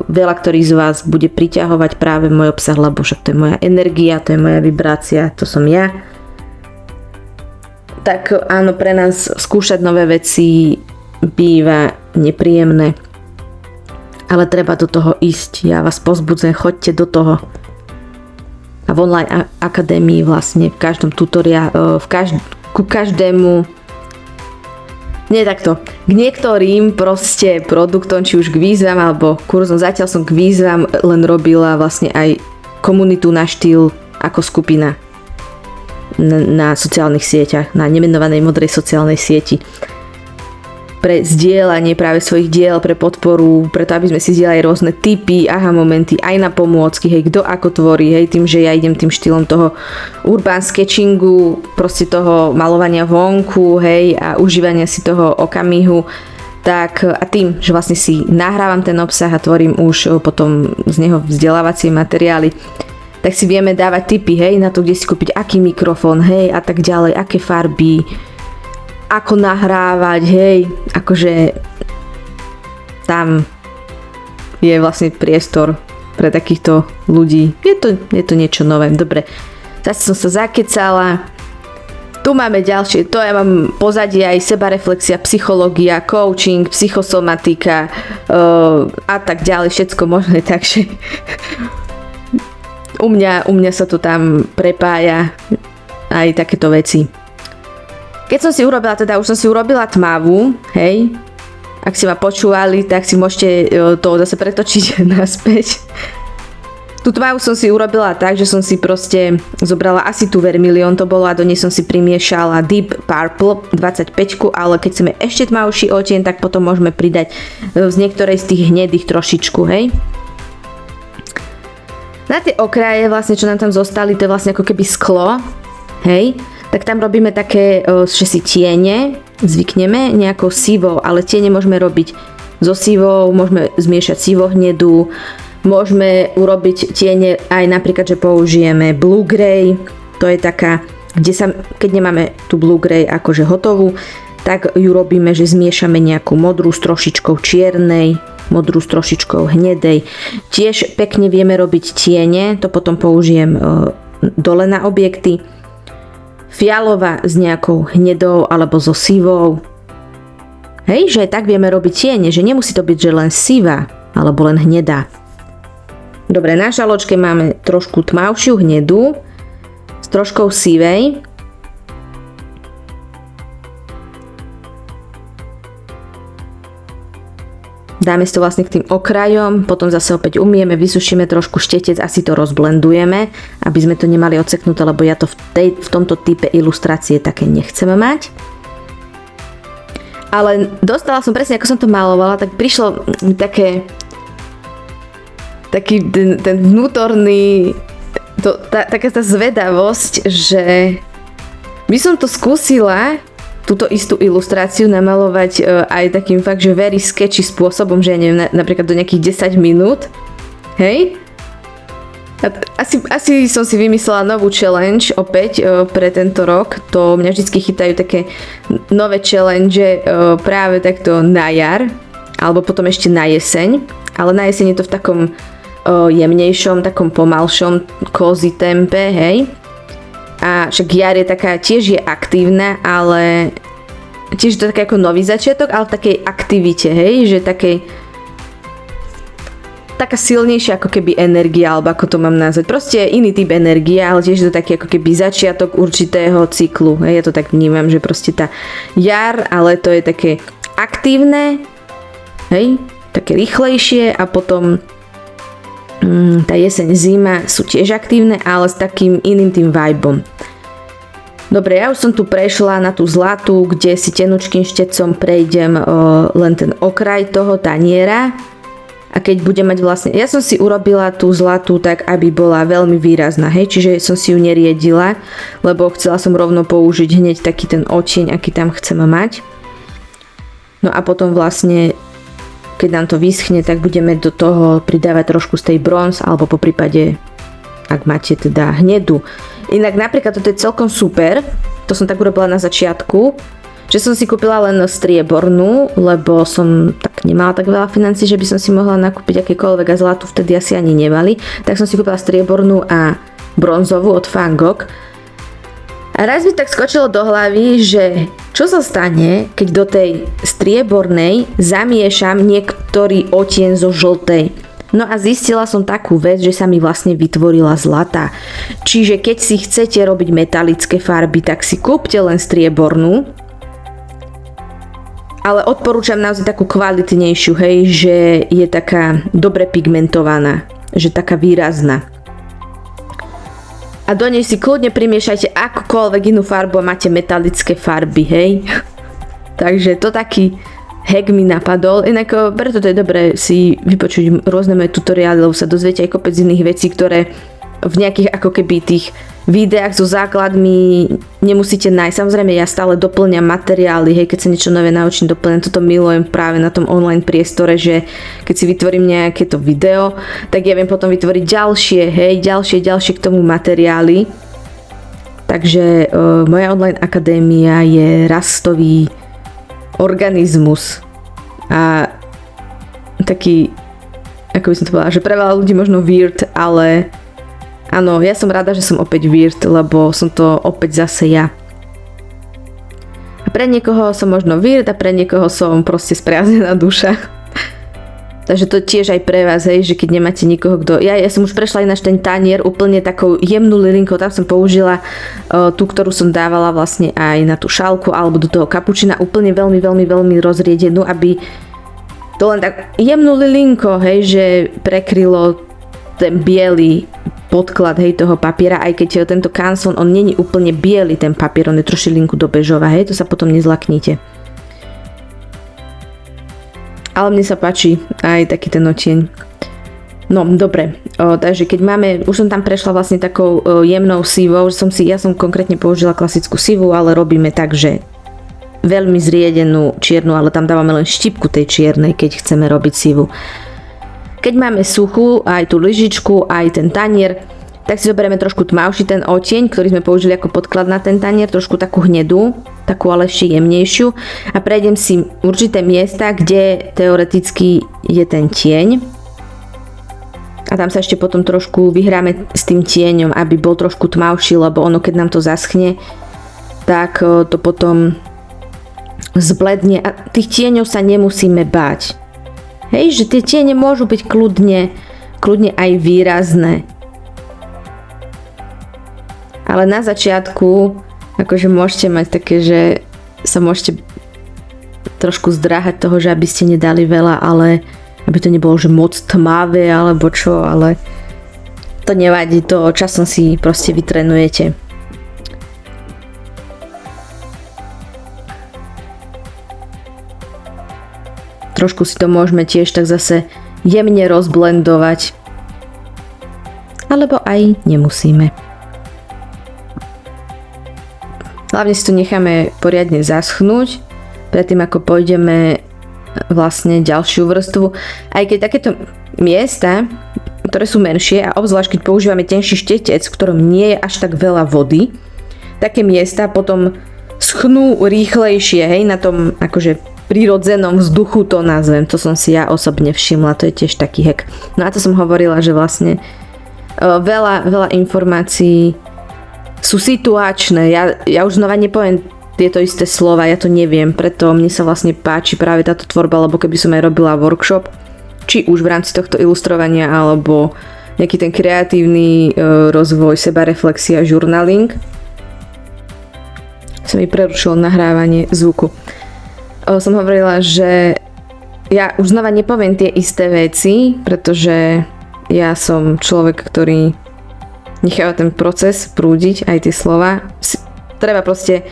Speaker 1: veľa ktorých z vás bude priťahovať práve môj obsah, lebo však to je moja energia, to je moja vibrácia, to som ja. Tak áno, pre nás skúšať nové veci býva nepríjemné, ale treba do toho ísť. Ja vás pozbudzujem, choďte do toho. A v online akadémii vlastne v každom tutoriálu, ku každému. Nie takto. K niektorým proste produktom, či už k výzvam alebo kurzom, zatiaľ som k výzvam len robila vlastne aj komunitu na štýl ako skupina na sociálnych sieťach, na nemenovanej modrej sociálnej sieti. Pre zdieľanie práve svojich diel, pre podporu, preto aby sme si zdieľali rôzne tipy, aha momenty, aj na pomôcky, hej, kto ako tvorí, hej, tým, že ja idem tým štýlom toho urban sketchingu, proste toho malovania vonku, hej, a užívania si toho okamihu, tak a tým, že vlastne si nahrávam ten obsah a tvorím už potom z neho vzdelávacie materiály, tak si vieme dávať tipy, hej, na to, kde si kúpiť aký mikrofón, hej, a tak ďalej, aké farby, ako nahrávať, hej, akože tam je vlastne priestor pre takýchto ľudí. Je to niečo nové. Dobre, zase som sa zakecala. Tu máme ďalšie, to ja mám pozadie aj sebareflexia, psychológia, coaching, psychosomatika a tak ďalej, všetko možné, takže u mňa sa to tam prepája aj takéto veci. Keď som si urobila, už som si urobila tmavú, hej, ak si ma počúvali, tak si môžete to zase pretočiť naspäť. Tú tmavú som si urobila tak, že som si proste zobrala asi tú vermilión to bolo a do nej som si primiešala Deep Purple 25, ale keď chceme ešte tmavší odtieň, tak potom môžeme pridať z niektorej z tých hnedých trošičku, hej. Na tie okraje vlastne, čo nám tam zostali, to je vlastne ako keby sklo, hej. Tak tam robíme také, že si tiene zvykneme nejakou sivou, ale tiene môžeme robiť so sivou, môžeme zmiešať sivohnedu, môžeme urobiť tiene aj napríklad, že použijeme blue grey, to je taká, keď nemáme tú blue grey akože hotovú, tak ju robíme, že zmiešame nejakú modrú s trošičkou čiernej, modrú s trošičkou hnedej. Tiež pekne vieme robiť tiene, to potom použijem dole na objekty. Fialová s nejakou hnedou alebo so sivou. Hej, že tak vieme robiť tiene, že nemusí to byť, že len sivá alebo len hnedá. Dobre, na žaločke máme trošku tmavšiu hnedu s troškou sivej. Dáme si to vlastne k tým okrajom, potom zase opäť umieme, vysušíme trošku štetec a si to rozblendujeme, aby sme to nemali odseknuté, lebo ja to v tomto type ilustrácie také nechcem mať. Ale dostala som presne, ako som to malovala, tak prišlo mi taký ten vnútorný, taká tá zvedavosť, že by som to skúsila túto istú ilustráciu namalovať aj takým fakt, že very sketchy spôsobom, že ja neviem, napríklad do nejakých 10 minút. Hej? Asi som si vymyslela novú challenge opäť pre tento rok. To mňa vždycky chytajú také nové challenge práve takto na jar, alebo potom ešte na jeseň. Ale na jeseň je to v takom jemnejšom, takom pomalšom cozy tempe, hej. A však jar je taká, tiež je aktívna, ale tiež to také ako nový začiatok, ale v takej aktivite, hej, že taká silnejšia ako keby energia, alebo ako to mám nazvať. Proste iný typ energie, ale tiež to taký ako keby začiatok určitého cyklu, hej, ja to tak vnímam, že proste tá jar, ale to je také aktívne, hej, také rýchlejšie a potom tá jeseň, zima sú tiež aktívne, ale s takým iným tým vibeom. Dobre, ja už som tu prešla na tú zlatú, kde si tenučkým štecom prejdem len ten okraj toho taniera. A keď budem mať vlastne, ja som si urobila tú zlatú tak, aby bola veľmi výrazná, hej, čiže som si ju neriedila, lebo chcela som rovno použiť hneď taký ten odtieň, aký tam chcem mať. No a potom vlastne, keď nám to vyschne, tak budeme do toho pridávať trošku z tej bronz, alebo po prípade, ak máte teda hnedu. Inak napríklad toto je celkom super, to som tak urobila na začiatku, že som si kúpila len striebornú, lebo som tak nemala tak veľa financií, že by som si mohla nakúpiť akékoľvek a zlatú vtedy asi ani nemali. Tak som si kúpila striebornú a bronzovú od Van Gogh. A raz mi tak skočilo do hlavy, že čo sa stane, keď do tej striebornej zamiešam niektorý odtieň zo žltej. No a zistila som takú vec, že sa mi vlastne vytvorila zlatá. Čiže keď si chcete robiť metalické farby, tak si kúpte len striebornú. Ale odporúčam naozaj takú kvalitnejšiu, hej, že je taká dobre pigmentovaná, že taká výrazná. A do nej si kľudne primiešajte akúkoľvek inú farbu a máte metalické farby, hej. Takže to taký hack mi napadol, inak preto to je dobré si vypočuť rôzne moje tutoriály, lebo sa dozviete aj kopec iných vecí, ktoré v nejakých ako keby tých videách so základmi nemusíte nájsť. Samozrejme, ja stále doplňam materiály, hej, keď sa niečo nové naučím, doplňam. Toto milujem práve na tom online priestore, že keď si vytvorím nejaké to video, tak ja viem potom vytvoriť ďalšie k tomu materiály. Takže moja online akadémia je rastový organizmus a taký, ako by som to povedala, že pre veľa ľudí možno weird, ale áno, ja som rada, že som opäť weird, lebo som to opäť zase ja. A pre niekoho som možno weird a pre niekoho som proste spriaznená duša. Takže to tiež aj pre vás, hej, že keď nemáte nikoho, kto... Ja som už prešla ináč ten tanier úplne takou jemnú lilinkou, tam som použila tú, ktorú som dávala vlastne aj na tú šálku alebo do toho kapučina, úplne veľmi rozriedenú, aby to len tak jemnú lilinko, hej, že prekrylo ten biely podklad, hej, toho papiera, aj keď tento Canson, on není úplne biely ten papier, on je trošilinku do bežova, hej, to sa potom nezlaknite. Ale mne sa páči aj taký ten odtieň. No, dobre, takže keď máme, už som tam prešla vlastne takou jemnou sivou, ja som konkrétne použila klasickú sivu, ale robíme tak, že veľmi zriedenú čiernu, ale tam dávame len štipku tej čiernej, keď chceme robiť sivu. Keď máme suchú, aj tú lyžičku, aj ten tanier, tak si zoberieme trošku tmavší ten odtieň, ktorý sme použili ako podklad na ten tanier, trošku takú hnedú, takú ale ešte jemnejšiu a prejdem si určité miesta, kde teoreticky je ten tieň a tam sa ešte potom trošku vyhráme s tým tieňom, aby bol trošku tmavší, lebo ono keď nám to zaschne, tak to potom zbledne a tých tieňov sa nemusíme báť. Hej, že tie tiene môžu byť kľudne aj výrazné. Ale na začiatku akože môžete mať také, že sa môžete trošku zdráhať toho, že aby ste nedali veľa, ale aby to nebolo, že moc tmavé alebo čo, ale to nevadí, to časom si proste vytrenujete. Trošku si to môžeme tiež tak zase jemne rozblendovať. Alebo aj nemusíme. Hlavne si to necháme poriadne zaschnúť, predtým ako pôjdeme vlastne ďalšiu vrstvu. Aj keď takéto miesta, ktoré sú menšie a obzvlášť keď používame tenší štetec, v ktorom nie je až tak veľa vody, také miesta potom schnú rýchlejšie, hej, na tom akože prírodzenom vzduchu to nazvem. To som si ja osobne všimla, to je tiež taký hack. No a to som hovorila, že vlastne veľa informácií sú situačné. Ja už znova nepoviem tieto isté slova, ja to neviem, preto mne sa vlastne páči práve táto tvorba, lebo keby som aj robila workshop, či už v rámci tohto ilustrovania, alebo nejaký ten kreatívny rozvoj, sebareflexia, journaling. Sa mi prerušilo nahrávanie zvuku. Som hovorila, že ja už znova nepoviem tie isté veci, pretože ja som človek, ktorý necháva ten proces prúdiť, aj tie slova. Treba proste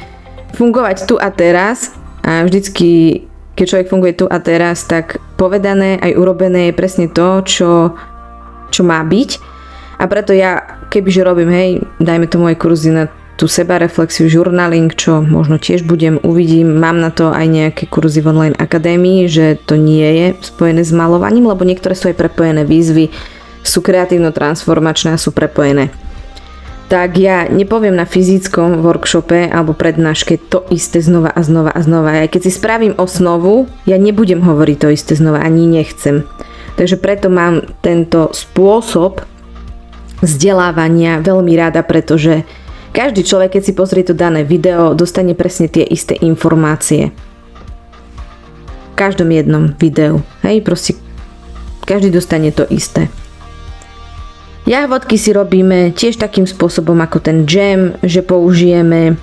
Speaker 1: fungovať tu a teraz a vždycky, keď človek funguje tu a teraz, tak povedané aj urobené je presne to, čo má byť. A preto ja, kebyže robím, dajme tomu aj kurzy na tú sebareflexiu, journaling, čo možno tiež uvidím, mám na to aj nejaké kurzy v online akadémii, že to nie je spojené s malovaním, lebo niektoré sú aj prepojené výzvy, sú kreatívno-transformačné a sú prepojené. Tak ja nepoviem na fyzickom workshope alebo prednáške to isté znova a znova a znova. Aj keď si spravím osnovu, ja nebudem hovoriť to isté znova, ani nechcem. Takže preto mám tento spôsob vzdelávania veľmi rada, pretože každý človek, keď si pozrie to dané video, dostane presne tie isté informácie. V každom jednom videu. Proste každý dostane to isté. Jahvodky si robíme tiež takým spôsobom ako ten džem, že použijeme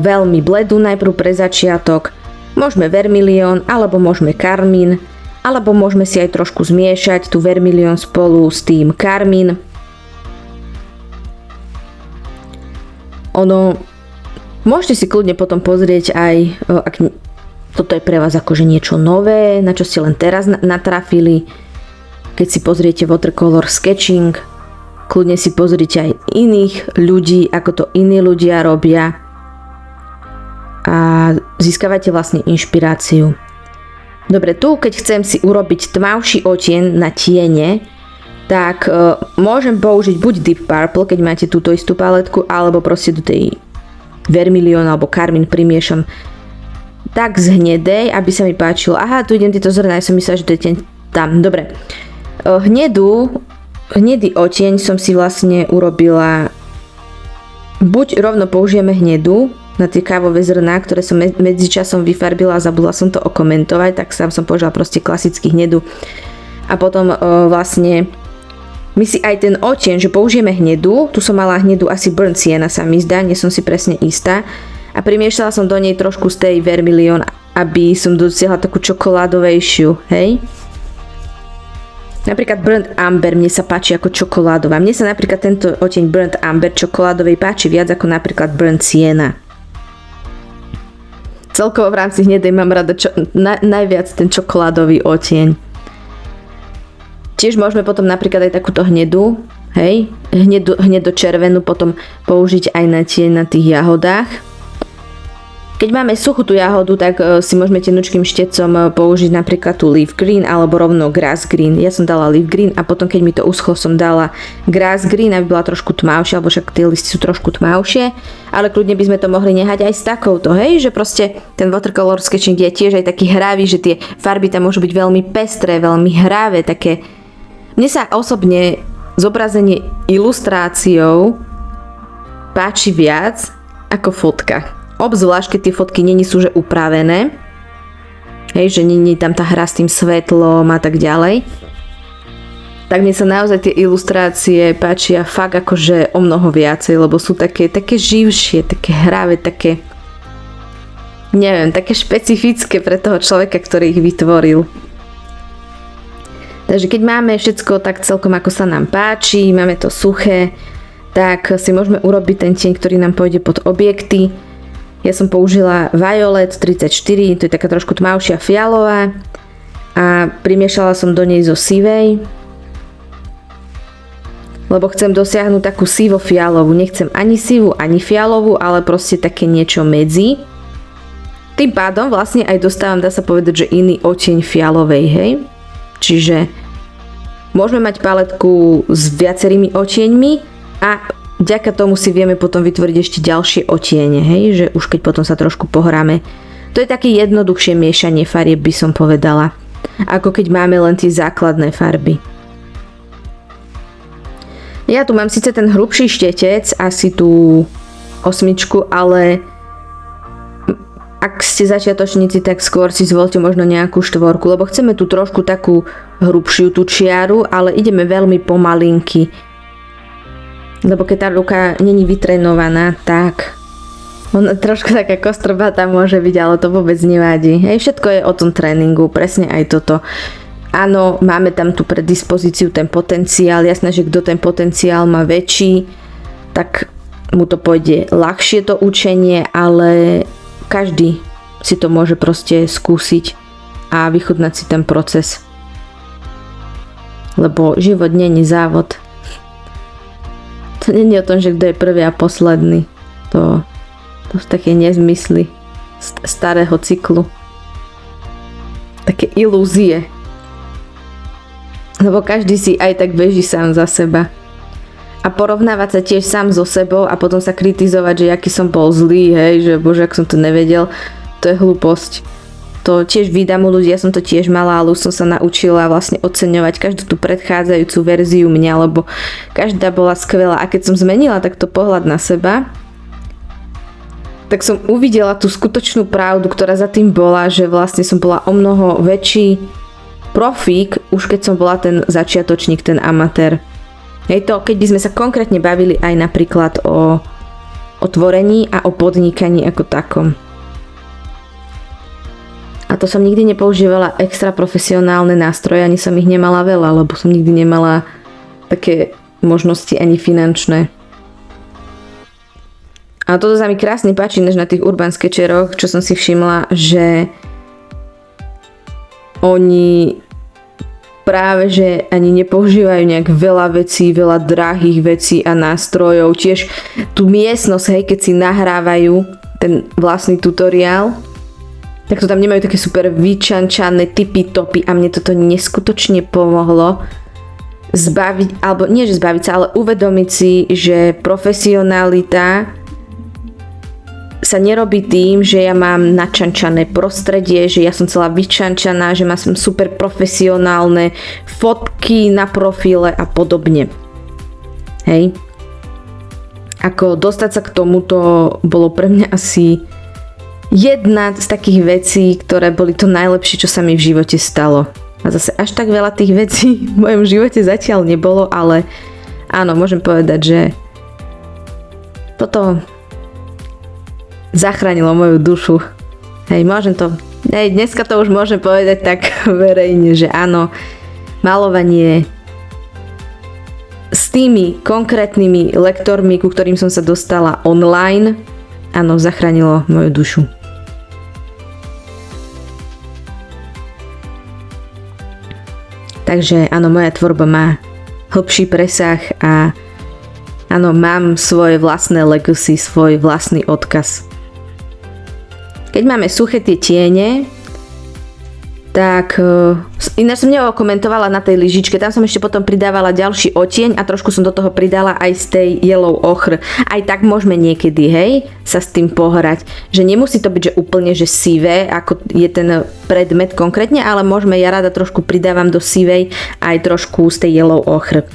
Speaker 1: veľmi bledú najprv pre začiatok. Môžeme vermilión, alebo môžeme karmín, alebo môžeme si aj trošku zmiešať tú vermilión spolu s tým karmín. Môžete si kľudne potom pozrieť aj, ak toto je pre vás akože niečo nové, na čo ste len teraz natrafili. Keď si pozriete watercolor sketching, kľudne si pozrite aj iných ľudí, ako to iní ľudia robia a získavate vlastne inšpiráciu. Dobre, tu keď chcem si urobiť tmavší odtieň na tiene, tak môžem použiť buď Deep Purple, keď máte túto istú paletku, alebo proste do tej vermilión alebo karmín primiešam tak z hnedej, aby sa mi páčilo. Aha, tu idem tieto zrná, ja som myslela, že to je tam. Dobre. Hnedý odtieň som si vlastne urobila, buď rovno použijeme hnedú na tie kávové zrná, ktoré som medzičasom vyfarbila a zabudla som to okomentovať, tak som použila proste klasicky hnedu. A potom vlastne my si aj ten odtieň, že použijeme hnedu, tu som mala hnedu asi burnt sienna sa mi zdá, nie som si presne istá, a primiešala som do nej trošku z tej vermilión, aby som dosiahla takú čokoládovejšiu, hej. Napríklad burnt amber mne sa páči ako čokoládová. Mne sa napríklad tento odtieň burnt amber čokoládovej páči viac ako napríklad burnt sienna. Celkovo v rámci hnedej mám rada najviac ten čokoládový odtieň. Tiež môžeme potom napríklad aj takúto hnedú, hnedo červenú potom použiť aj na tých jahodách. Keď máme suchú tú jahodu, tak si môžeme tenučkým štecom použiť napríklad tú leaf green alebo rovno grass green. Ja som dala leaf green a potom keď mi to uschlo, som dala grass green, aby bola trošku tmavšia, alebo však tie listy sú trošku tmavšie, ale kľudne by sme to mohli nehať aj s takouto, že proste ten watercolor sketching je tiež aj taký hravý, že tie farby tam môžu byť veľmi pestré, veľmi hravé, také. Mne sa osobne zobrazenie ilustráciou páči viac ako fotka. Obzvlášť, keď tie fotky nie sú že upravené, že nie tam tá hra s tým svetlom a tak ďalej. Tak mne sa naozaj tie ilustrácie páčia fakt akože o mnoho viacej, lebo sú také živšie, také hravé, také také špecifické pre toho človeka, ktorý ich vytvoril. Takže keď máme všetko tak celkom ako sa nám páči, máme to suché, tak si môžeme urobiť ten tieň, ktorý nám pôjde pod objekty. Ja som použila Violet 34, to je taká trošku tmavšia fialová a primiešala som do nej zo sivej, lebo chcem dosiahnuť takú sivo-fialovú. Nechcem ani sivú, ani fialovú, ale proste také niečo medzi. Tým pádom vlastne aj dostávam, dá sa povedať, že iný odtieň fialovej, hej. Čiže môžeme mať paletku s viacerými odtieňmi a vďaka tomu si vieme potom vytvoriť ešte ďalšie odtiene, že už keď potom sa trošku pohráme. To je také jednoduchšie miešanie farieb, by som povedala, ako keď máme len tie základné farby. Ja tu mám síce ten hrubší štetec, asi tú 8, ale ak ste začiatočníci, tak skôr si zvolte možno nejakú 4, lebo chceme tu trošku takú hrubšiu tú čiaru, ale ideme veľmi pomalinky. Lebo keď tá ruka není vytrenovaná, tak ona trošku taká kostrbata môže byť, ale to vôbec nevadí. Všetko je o tom tréningu, presne aj toto. áno, máme tam tú predispozíciu, ten potenciál, jasné, že kto ten potenciál má väčší, tak mu to pôjde ľahšie to učenie, ale každý si to môže proste skúsiť a vychutnať si ten proces. Lebo život nie je závod. To nie je o tom, že kto je prvý a posledný. To sú také nezmysly starého cyklu. Také ilúzie. Lebo každý si aj tak beží sám za seba. A porovnávať sa tiež sám so sebou a potom sa kritizovať, že aký som bol zlý, hej, že bože, ak som to nevedel, to je hlúposť. To tiež vydám u ľudí, ja som to tiež mala, ale už som sa naučila vlastne oceňovať každú tú predchádzajúcu verziu mňa, lebo každá bola skvelá. A keď som zmenila takto pohľad na seba, tak som uvidela tú skutočnú pravdu, ktorá za tým bola, že vlastne som bola o mnoho väčší profík, už keď som bola ten začiatočník, ten amatér. Hej to, keď by sme sa konkrétne bavili aj napríklad o tvorení a o podnikaní ako takom. A to som nikdy nepoužívala extra profesionálne nástroje, ani som ich nemala veľa, lebo som nikdy nemala také možnosti ani finančné. A toto sa mi krásne páči, než na tých Urban Sketcheroch, čo som si všimla, že oni práve, že ani nepoužívajú nejak veľa vecí, veľa drahých vecí a nástrojov. Tiež tú miestnosť, hej, keď si nahrávajú ten vlastný tutoriál, tak to tam nemajú také super vyčančané tipy-topy a mne toto neskutočne pomohlo zbaviť, alebo nie že zbaviť sa, ale uvedomiť si, že profesionalita sa nerobí tým, že ja mám načančané prostredie, že ja som celá vyčančaná, že mám super profesionálne fotky na profile a podobne. Hej. Ako dostať sa k tomuto bolo pre mňa asi jedna z takých vecí, ktoré boli to najlepšie, čo sa mi v živote stalo. A zase až tak veľa tých vecí v mojom živote zatiaľ nebolo, ale áno, môžem povedať, že toto zachránilo moju dušu. Hej, dneska to už môžem povedať tak verejne, že áno, malovanie s tými konkrétnymi lektormi, ku ktorým som sa dostala online, áno, zachránilo moju dušu. Takže áno, moja tvorba má hlbší presah a áno, mám svoje vlastné legacy, svoj vlastný odkaz. Keď máme suché tie tiene, tak ináč som neokomentovala na tej lyžičke, tam som ešte potom pridávala ďalší odtieň a trošku som do toho pridala aj z tej yellow ochr. Aj tak môžeme niekedy, hej, sa s tým pohrať. Že nemusí to byť, že úplne, že sivé, ako je ten predmet konkrétne, ale môžeme, ja rada trošku pridávam do sivej aj trošku z tej yellow ochr.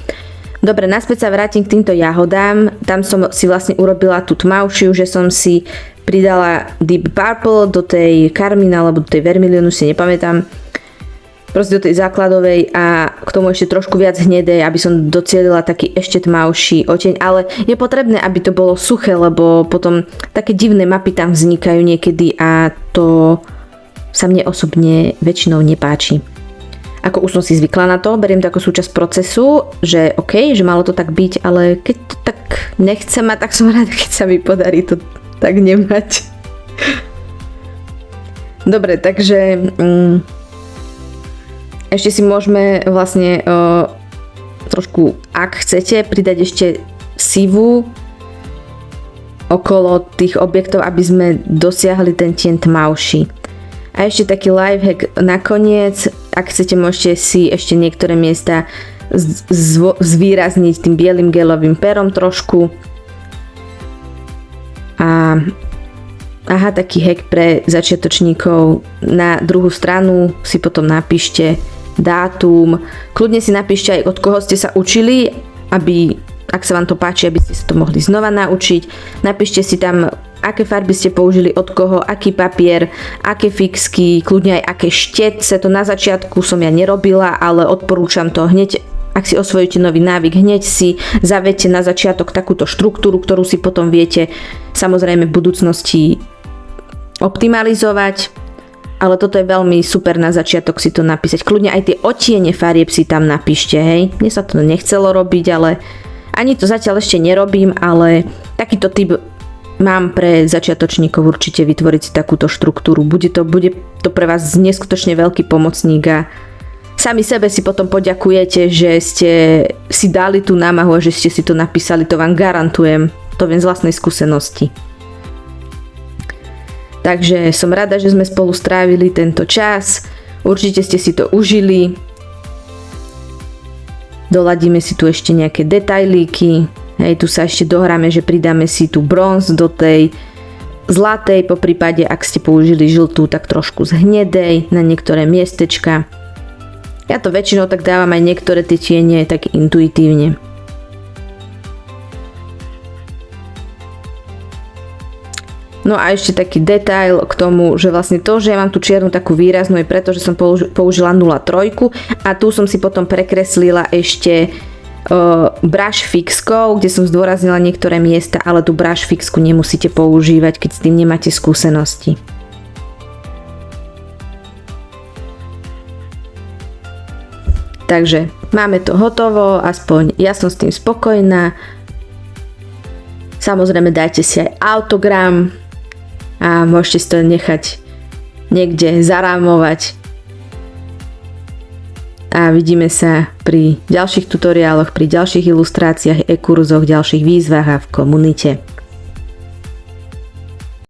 Speaker 1: Dobre, naspäť sa vrátim k týmto jahodám. Tam som si vlastne urobila tú tmavšiu, že som si pridala Deep Purple do tej Carmine alebo do tej Vermilionu, si nepamätám. Proste do tej základovej a k tomu ešte trošku viac hnedej, aby som docielila taký ešte tmavší odtieň. Ale je potrebné, aby to bolo suché, lebo potom také divné mapy tam vznikajú niekedy a to sa mne osobne väčšinou nepáči. Ako už som si zvykla na to, beriem to ako súčasť procesu, že OK, že malo to tak byť, ale keď to tak nechcem mať, tak som rada, keď sa mi podarí to tak nemať. Dobre, takže ešte si môžeme vlastne trošku, ak chcete, pridať ešte sivu okolo tých objektov, aby sme dosiahli ten tieň tmavší. A ešte taký lifehack nakoniec, ak chcete, môžete si ešte niektoré miesta zvýrazniť tým bielým gelovým perom trošku. A taký hack pre začiatočníkov, na druhú stranu si potom napíšte dátum, kľudne si napíšte aj od koho ste sa učili, aby, ak sa vám to páči, aby ste sa to mohli znova naučiť. Napíšte si tam, aké farby ste použili, od koho, aký papier, aké fixky, kľudne aj aké štetce. To na začiatku som ja nerobila, ale odporúčam to hneď. Ak si osvojíte nový návyk, hneď si zavedte na začiatok takúto štruktúru, ktorú si potom viete samozrejme v budúcnosti optimalizovať. ale toto je veľmi super na začiatok si to napísať. Kľudne aj tie odtiene farieb si tam napíšte, hej. Mne sa to nechcelo robiť, ale ani to zatiaľ ešte nerobím, ale takýto typ mám pre začiatočníkov určite vytvoriť si takúto štruktúru. Bude to pre vás neskutočne veľký pomocník a sami sebe si potom poďakujete, že ste si dali tú námahu a že ste si to napísali, to vám garantujem, to viem z vlastnej skúsenosti. Takže som rada, že sme spolu strávili tento čas, určite ste si to užili. Doladíme si tu ešte nejaké detailíky, hej, tu sa ešte dohráme, že pridáme si tu bronz do tej zlatej, po prípade ak ste použili žltú, tak trošku z hnedej na niektoré miestečka. Ja to väčšinou tak dávam aj niektoré tie tiene tak intuitívne. No a ešte taký detail k tomu, že vlastne to, že ja mám tú čiernu takú výraznú je preto, že som použila 0,3 a tu som si potom prekreslila ešte brush fixkou, kde som zdôraznila niektoré miesta, ale tú brush fixku nemusíte používať, keď s tým nemáte skúsenosti. Takže máme to hotovo, aspoň ja som s tým spokojná. Samozrejme dajte si aj autogram a môžete si to nechať niekde zarámovať. A vidíme sa pri ďalších tutoriáloch, pri ďalších ilustráciách, e-kurzoch, ďalších výzvach a v komunite.